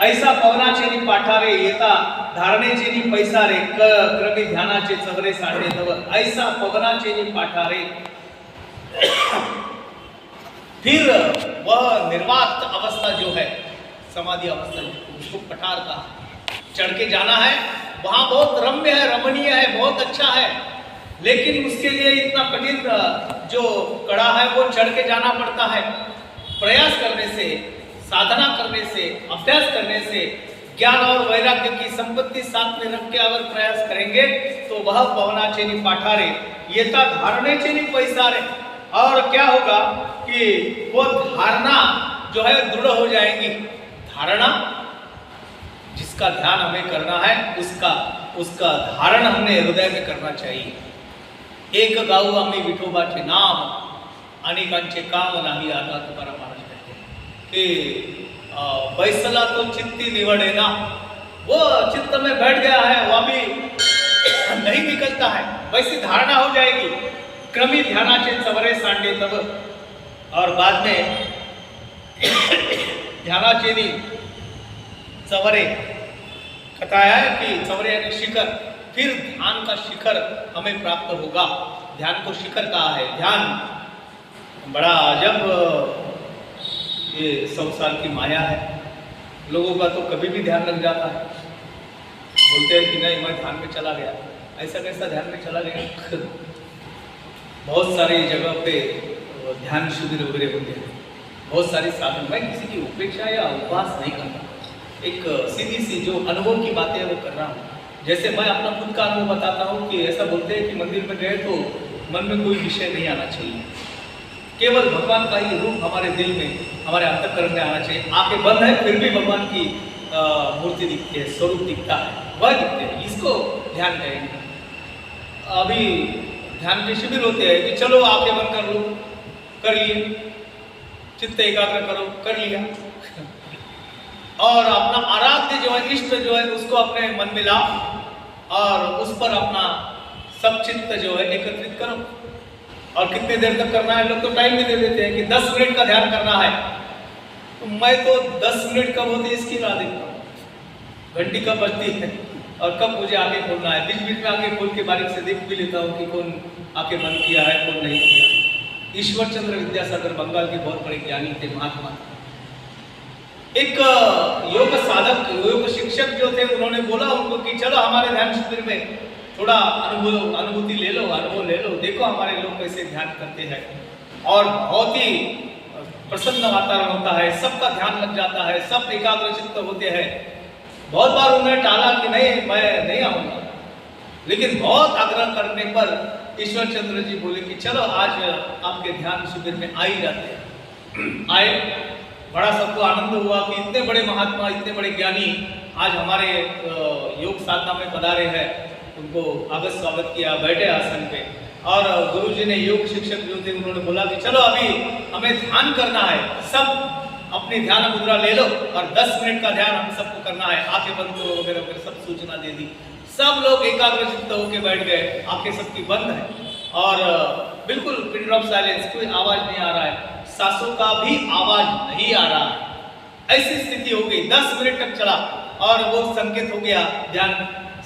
ऐसा पवनाचे पाठारे येता धारणेचे पैसा रे क्रमी ध्यानाचे चवरे सांडे तव। ऐसा पवनाचे पाठारे, फिर वह निर्वात अवस्था जो है, समाधि अवस्था, उसको पठार का चढ़ के जाना है। वहां बहुत रम्य है, रमणीय है, बहुत अच्छा है, लेकिन उसके लिए इतना कठिन जो कड़ा है वो चढ़ के जाना पड़ता है। प्रयास करने से, साधना करने से, अभ्यास करने से, ज्ञान और वैराग्य की संपत्ति साथ में रख के अगर प्रयास करेंगे तो वह पवनाचे नि पाठारे येता धारणेचे नि पैसारे। और क्या होगा कि वो धारणा जो है दृढ़ हो जाएंगी। धारणा, जिसका ध्यान हमें करना है उसका धारण हमने हृदय में करना चाहिए। एक गाऊ आम्ही विठोबाचे नाम, अनेकांचे काम नाही आता, तुकाराम महाराज कहते हैं कि बैसला तो चित्ती निवड़े ना। वो चित्त में बैठ गया है, वो अभी नहीं निकलता है, वैसी धारणा हो जाएगी। क्रमी ध्यानाचे चवरे सांडे तब। और बाद में ध्यानाचे नी चवरे बताया है कि चवरे यानी शिखर, फिर ध्यान का शिखर हमें प्राप्त होगा। ध्यान को शिखर कहा है। ध्यान बड़ा, जब ये संसार की माया है। लोगों का तो कभी भी ध्यान लग जाता है, बोलते हैं कि नहीं मैं ध्यान में चला गया। ऐसा कैसा ध्यान में चला गया? बहुत सारी जगह पे ध्यान शिविर वगैरह होते हैं, बहुत सारी साधन। मैं किसी की उपेक्षा या उपवास नहीं करता, एक सीधी सी जो अनुभव की बातें वो कर रहा हूँ। जैसे मैं अपना खुद का अनुभव बताता हूँ कि ऐसा बोलते हैं कि मंदिर में गए तो मन में कोई विषय नहीं आना चाहिए, केवल भगवान का ही रूप हमारे दिल में, हमारे अंतःकरण में आना चाहिए। आंखें बंद है फिर भी भगवान की मूर्ति दिखती है, स्वरूप दिखता है, वह दिखते हैं, इसको ध्यान कहेंगे। अभी ध्यान के शिविर होते हैं कि चलो आंखें बंद कर लो, कर लिए, चित्त एकाग्र करो, कर लिया, और अपना आराध्य जो है, इष्ट जो है, उसको अपने मन में लाओ और उस पर अपना सब चित्त जो है एकत्रित करो। और कितने देर तक करना है? लोग तो टाइम भी दे देते हैं कि 10 मिनट का ध्यान करना है। तो मैं तो 10 मिनट कब होती है इसकी राह देखता हूँ, घंटी कब बजती है और कब मुझे आगे खोलना है। बीच बीच में आगे खोल के बारीक से देख भी लेता हूँ कि कौन आगे बंद किया है, कौन नहीं किया। ईश्वर चंद्र विद्यासागर बंगाल के बहुत बड़े ज्ञानी थे, महात्मा। एक योग साधक, योग शिक्षक जो थे, उन्होंने बोला उनको कि चलो हमारे ध्यान शिविर में थोड़ा अनुभूति ले लो, अनुभव ले लो, देखो हमारे लोग कैसे ध्यान करते हैं। और बहुत ही प्रसन्न वातावरण होता है, सबका ध्यान लग जाता है, सब एकाग्रचित्त होते हैं। बहुत बार उन्होंने टाला कि नहीं मैं नहीं आऊँगा, लेकिन बहुत आग्रह करने पर ईश्वर चंद्र जी बोले कि चलो आज आपके ध्यान शिविर में आ ही जाते हैं। आए, बड़ा सबको आनंद हुआ कि इतने बड़े महात्मा, इतने बड़े ज्ञानी आज हमारे योग साधना में पधारे हैं। उनको आगत स्वागत किया, बैठे आसन पे, और गुरुजी ने, योग शिक्षक जो थे, उन्होंने बोला कि चलो अभी हमें ध्यान करना है, सब अपनी ध्यान मुद्रा ले लो और 10 मिनट का ध्यान हम सबको करना है, आंखें बंद करो वगैरह वगैरह सब सूचना दे दी। सब लोग एकाग्रचित्त होकर बैठ गए, आंखें सबकी बंद है और बिल्कुल पिन ड्रॉप साइलेंस, कोई आवाज नहीं आ रहा है, सांसों का भी आवाज नहीं आ रहा है। ऐसी स्थिति हो गई, 10 मिनट तक चला और वो संकेत हो गया ध्यान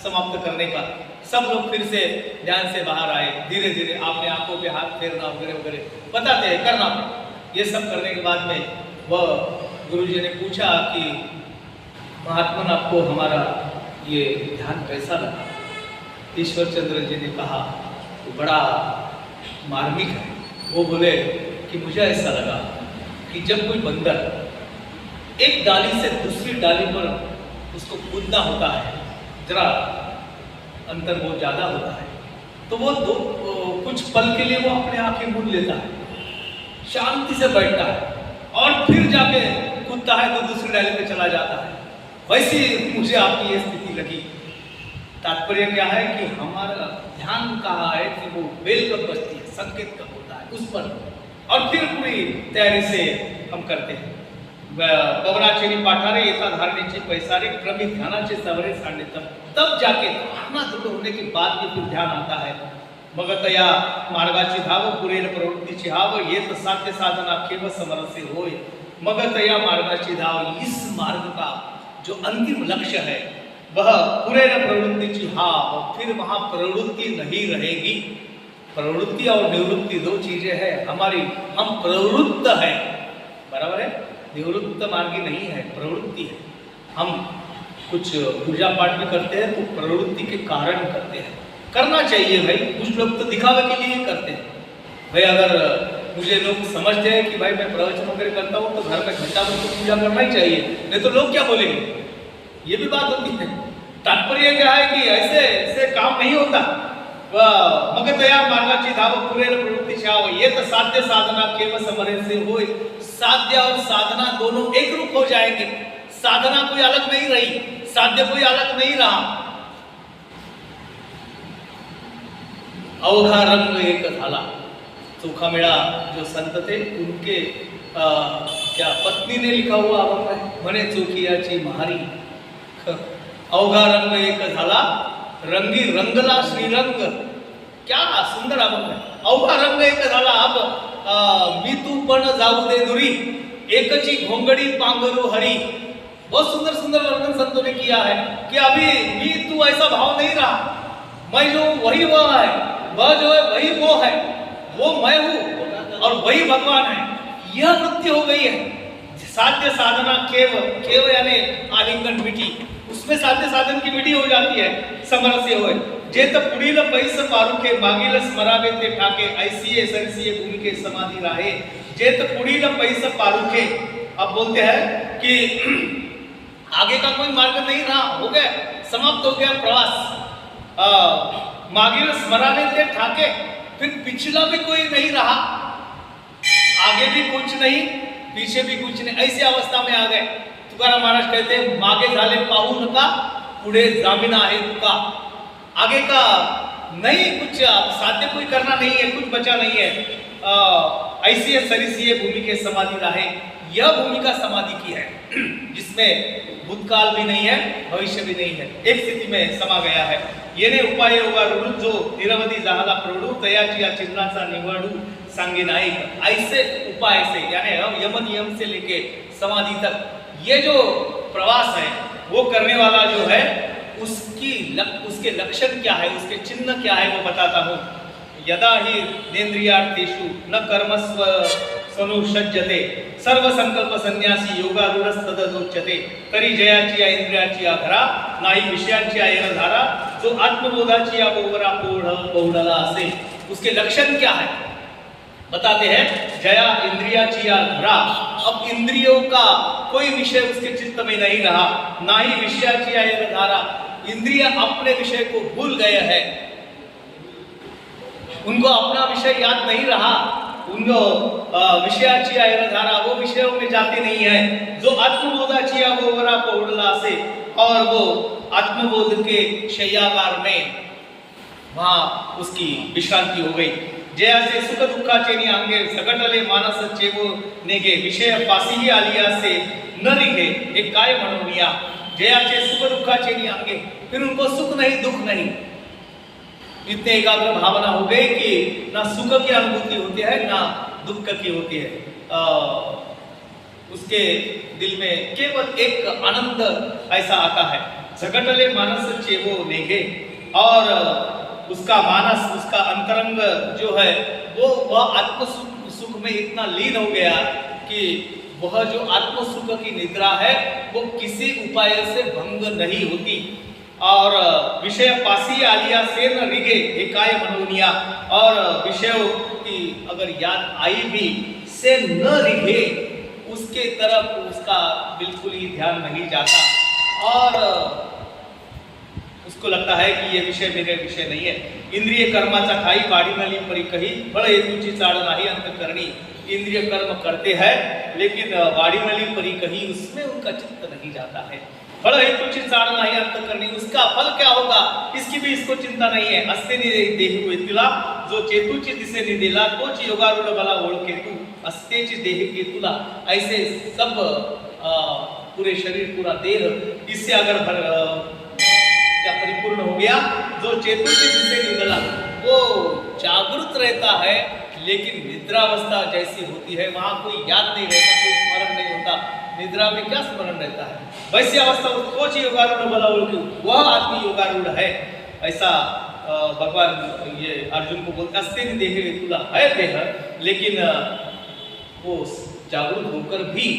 समाप्त करने का। सब लोग फिर से ध्यान से बाहर आए, धीरे धीरे आपने आंखों पे हाथ फेरना वगैरह वगैरह बताते हैं, करना। ये सब करने के बाद में वह गुरुजी ने पूछा कि महात्मन आपको हमारा ये ध्यान कैसा लगा? ईश्वर चंद्र जी ने कहा वो बड़ा मार्मिक है। वो बोले कि मुझे ऐसा लगा कि जब कोई बंदर एक डाली से दूसरी डाली पर उसको कूदना होता है, जरा अंतर बहुत ज्यादा होता है, तो वो कुछ पल के लिए वो अपने आंखें मूंद लेता है, शांति से बैठता है और फिर जाके कूदता है तो दूसरी डाली पे चला जाता है। वैसे मुझे आपकी ये स्थिति लगी। तात्पर्य क्या है कि हमारा ध्यान कहाँ है कि वो बेल कब बजती है, संकेत कब होता है उस पर, और फिर पूरी तैयारी से हम करते हैं। पवनाचेरी पाठारे येता धारणेचे पैसारे क्रमिक ध्यानाचे सवरे सांडे, तब जाके धारणा दृढ होने के बाद भी फिर ध्यान आता है। मग तया मार्गाची धाव पुरेल प्रवृत्तीची हाव, येत साध्य साधना केवळ समरसे होय। मग तया मार्गाची धाव, इस मार्ग का जो अंतिम लक्ष्य है वह पुरेल प्रवृत्तीची हाव, फिर वहां प्रवृत्ति नहीं रहेगी। प्रवृत्ति और निवृत्ति दो चीजें हैं हमारी, हम प्रवृत्त है, बराबर है, निवृत्त मार्गी नहीं है, प्रवृत्ति है। हम कुछ पूजा पाठ भी करते हैं तो प्रवृत्ति के कारण करते हैं, करना चाहिए भाई। कुछ लोग तो दिखावे के लिए करते हैं भाई। अगर मुझे लोग समझते हैं कि भाई मैं प्रवचन वगैरह करता हूँ तो घर में घंटा भर तो पूजा करना ही चाहिए, नहीं तो लोग क्या बोलेंगे, ये भी बात होती है। तात्पर्य क्या है कि ऐसे ऐसे काम नहीं होता। मग तया मार्गाची धाव पुरेल प्रवृत्तीची हाव, येत साध्य साधना केवळ समरसे होय। साध्य और साधना दोनों एक रूप हो जाएंगे। साधना कोई अलग नहीं रही, साध्य कोई अलग नहीं रहा। अवघा रंग एक झाला। चोखामेळा जो संत थे उनके क्या पत्नी ने लिखा हुआ अभंग है, म्हणे चोखियाची महारी। अवघा रंग एक झाला, रंगी रंगला श्रीरंग। क्या सुंदर अभंग है। अवघा रंग एक झाला, अब मी तू पण जाऊ दे दुरी, एकची घोंगडी पांघरू हरी। बहुत सुंदर सुंदर वर्णन संतों ने किया है कि अभी मी तू ऐसा भाव नहीं रहा, मैं जो वही वह है, वह जो है वही वो है, वो मैं हूँ और वही भगवान है, यह वृत्ति हो गई है। साध्य साधना केव केव यानी आलिंगन मिठी, उसमें साध्य साधन की मिठी हो जाती है, समरस्य होय जेत पुढील पैस पारुखे मागील स्मरावे ते ठाके ऐसीये सरसीये भूमि के समाधि राहे जेत पुढील पैस पारुखे। अब बोलते हैं कि आगे का कोई मार्ग नहीं रहा, हो गया, समाप्त हो गया प्रवास। मागील स्मरावे ते ठाके, फिर पिछला भी कोई नहीं रहा, आगे भी कुछ नहीं पीछे भी कुछ नहीं, ऐसी अवस्था में आ गए। तुकाराम महाराज कहते हैं मागे झाले पाहू नका पुढे जामीना है तुका, आगे का नहीं कुछ साध्य कोई करना नहीं है, कुछ बचा नहीं है। ऐसी है सरिसीय भूमि के समाधि राहे, यह भूमि का समाधि की है जिसमें भूतकाल भी नहीं है भविष्य भी नहीं है, एक स्थिति में समा गया है। येने उपाय होगा रुडू जो निरवधि जहाला प्रौढू तयाची या चिन्हाचा निवडू सांगे नायक। ऐसे उपाय से यानी हम यम नियम से लेके समाधि तक ये जो प्रवास है वो करने वाला जो है उसके लक्षण क्या है, उसके चिन्ह क्या है वो बताता हूँ। यदा ही नेन्द्रियार्थेषु न कर्मस्व सनुषज्यते सर्व संकल्प संन्यासी योगारूढस्तदोच्यते तरी जयाची या इंद्रियाची आघरा नाही विषयांची आयनधारा जो आत्मबोधाची या गोवरा पौढला असे। उसके लक्षण क्या है बताते हैं। जया इंद्रियाची आघरा, अब इंद्रियों का कोई विषय उसके चित्त में नहीं रहा, ना ही विषयाची आयनधारा, इंद्रिय अपने विषय को भूल गए हैं, उनको अपना विषय याद नहीं रहा, उनको विषयाची आयनधारा वो विषयों में जाते नहीं है। जो आत्मबोधाची या गोवरा पौढला से, और वो आत्मबोध के शय्यागार में वहां उसकी विश्रांति हो गई। जयाचे सुख दुःखाचे नि अंगे सगटले मानस चेवो नेगे विषय पासीही आलिया से न रिगे एक काय म्हणूनिया। जयाचे सुख दुःखाचे नि अंगे, फिर उनको सुख नहीं दुख नहीं, इतने एकाग्र भावना हो गई कि ना सुख की अनुभूति होती है ना दुख की होती है। उसके दिल में केवल एक आनंद ऐसा आता है। झगटले मानस चेवो नेगे, और उसका मानस उसका अंतरंग जो है वो वह आत्म सुख में इतना लीन हो गया कि वह जो आत्म सुख की निद्रा है वो किसी उपाय से भंग नहीं होती। और विषय पासी आलिया से न रिगे एकाय मनोनिया, और विषयों की अगर याद आई भी से न रिगे उसके तरफ उसका बिल्कुल ही ध्यान नहीं जाता, और उसको लगता है कि ये विषय मेरे विषय नहीं है। इंद्रिय कर्माचा ठाई बाड़ी नली परी कही बड़ हेतुची चाड़ नाही अंतःकरणी। इंद्रिय कर्म करते हैं लेकिन बाड़ी नली परी कही उसमें उनका चित्त नहीं जाता है। बड़ हेतुची चाड़ नाही अंतःकरणी, उसका फल क्या होगा इसकी भी इसको चिंता नहीं है। अस्ते देह वेतुला जो चेतूची दिसे निदेला तोच योगारूढ बला ओळखेतू अस्तेची देह केतुला। ऐसे सब पूरे शरीर पूरा देह इससे अगर क्या परिपूर्ण हो गया, जो चेतुर्थ से निकला वो जागृत रहता है, लेकिन निद्रावस्था जैसी होती है वहां कोई याद नहीं रहता, कोई स्मरण नहीं होता। निद्रा में क्या स्मरण रहता है, वैसी अवस्था उसको योगारूढ़ बला ओळखू, वह आदमी योगारूढ़ है। ऐसा भगवान ये अर्जुन को बोलते अस्ते देह तुला है देह, लेकिन वो जागरूक होकर भी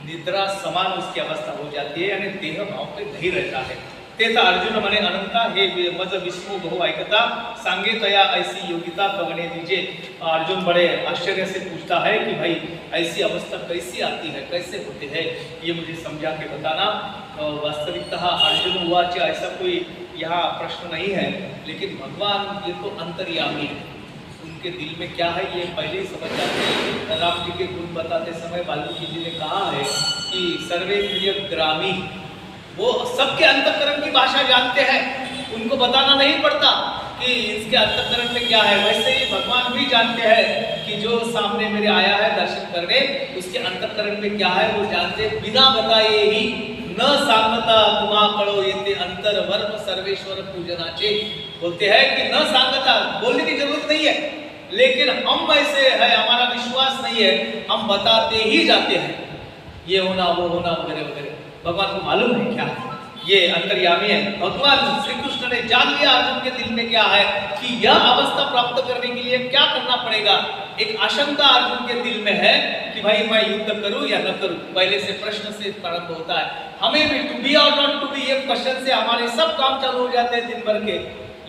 निद्रा समान उसकी अवस्था हो जाती है, यानी देह भाव पे नहीं रहता है। तेता अर्जुन मने अनंता हे मज विष्णु बहु ऐकता सांगे तया ऐसी योगिता कवने दीजिए। अर्जुन बड़े आश्चर्य से पूछता है कि भाई ऐसी अवस्था कैसी आती है, कैसे होते हैं, ये मुझे समझा के बताना। वास्तविकतः अर्जुन हुआ चाहे ऐसा कोई यहाँ प्रश्न नहीं है, लेकिन भगवान ये तो अंतर्यामी है, उनके दिल में क्या है ये पहले ही समझ जाते हैं। राम जी के गुण बताते समय वाल्मीकि जी ने कहा है कि सर्वेन्द्रिय ग्रामी, वो सबके अंतःकरण की भाषा जानते हैं, उनको बताना नहीं पड़ता कि इसके अंतःकरण में क्या है। वैसे ही भगवान भी जानते हैं कि जो सामने मेरे आया है दर्शन करने, उसके अंतःकरण में क्या है वो जानते, बिना बताए ही न सांगता तुमा कळो येते अंतर वर्म सर्वेश्वर पूजनाचे। बोलते हैं कि न सांगता, बोलने की जरूरत नहीं है, लेकिन हम ऐसे है, हमारा विश्वास नहीं है, हम बताते ही जाते हैं ये होना वो होना वगैरह वगैरह। भगवान को मालूम है क्या, ये अंतर्यामी है। भगवान श्री कृष्ण ने जान लिया अर्जुन के दिल में क्या है, कि यह अवस्था प्राप्त करने के लिए क्या करना पड़ेगा। एक आशंका अर्जुन के दिल में है कि भाई मैं युद्ध करूं या न करूं। पहले से प्रश्न से प्रारंभ होता है, हमें भी टू बी और नॉट टू बी, ये क्वेश्चन से हमारे सब काम चालू हो जाते हैं दिन भर के।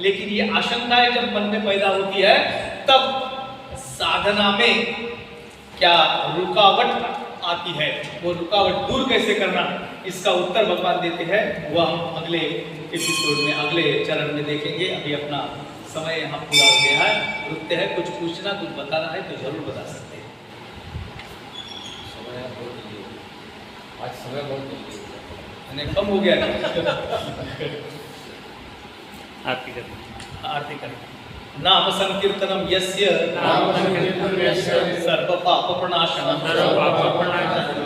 लेकिन ये आशंकाएं जब मन में पैदा होती है तब साधना में क्या रुकावट आती है, वो रुकावट दूर कैसे करना, इसका उत्तर भगवान देते हैं। वह हम अगले एपिसोड में, अगले चरण में देखेंगे। अभी अपना समय यहाँ पूरा हो गया है, रुकते हैं। कुछ पूछना, कुछ बताना है तो जरूर बता सकते हैं। आज समय बहुत मैंने कम हो गया आरती कर आरती करें। नाम संकीर्तनम यस्य सर्व पाप प्रणाशनम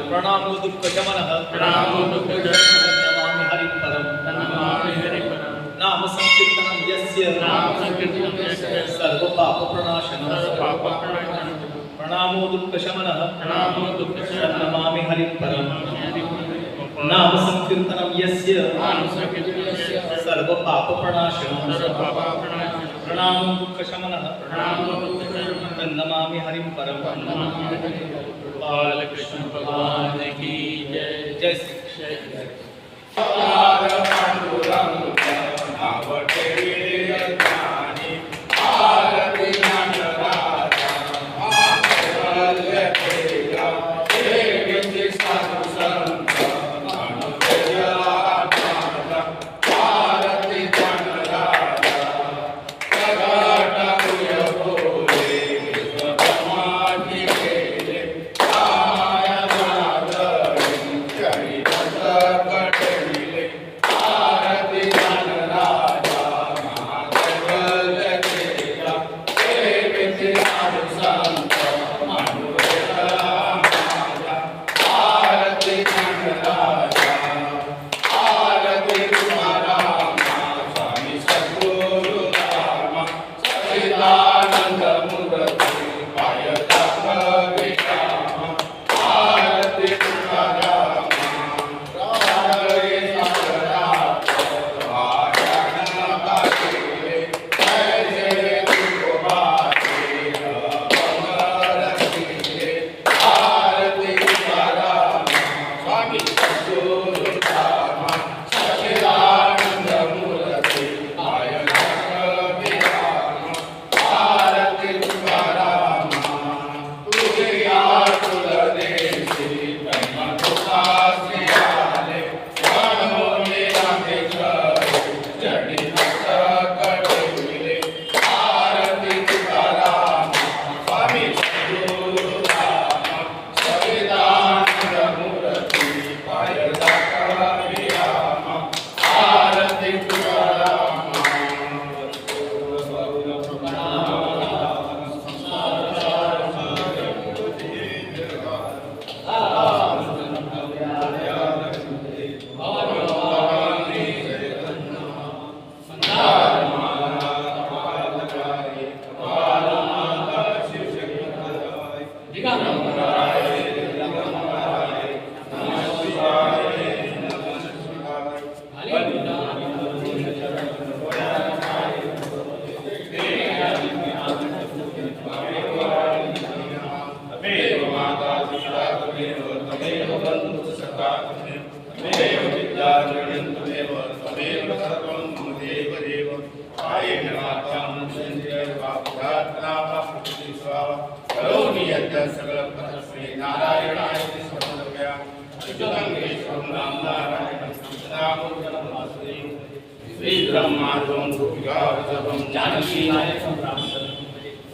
प्रणामो दुःख शमनः नमामि हरिं परम। नाम संकीर्तनम यस्य सर्व पाप प्रणाशनम प्रणामो दुःख शमनः नमामि हरिं परम। नाम संकीर्तनम यस्य सर्व पाप प्रणाशनम प्रणामो दुःख शमनः नमामि हरिं परम। बाल कृष्ण भगवान की जय। जय श्री कृष्ण।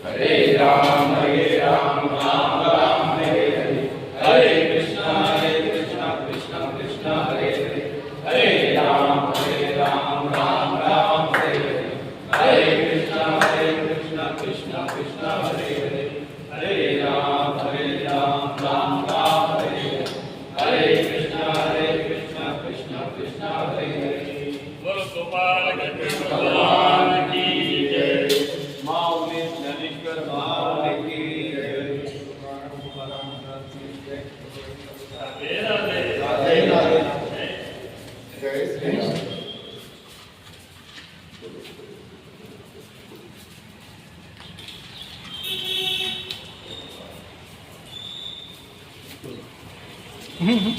हरे राम राम राम हरे हरे, हरे कृष्णा कृष्णा कृष्णा हरे हरे, हरे राम राम राम हरे हरे, हरे कृष्णा कृष्णा कृष्णा हरे हरे, हरे राम राम राम हरे हरे, हरे कृष्णा कृष्णा कृष्णा हरे हरे। बोलो गोपाल कृष्ण भगवान की जय। हम्म,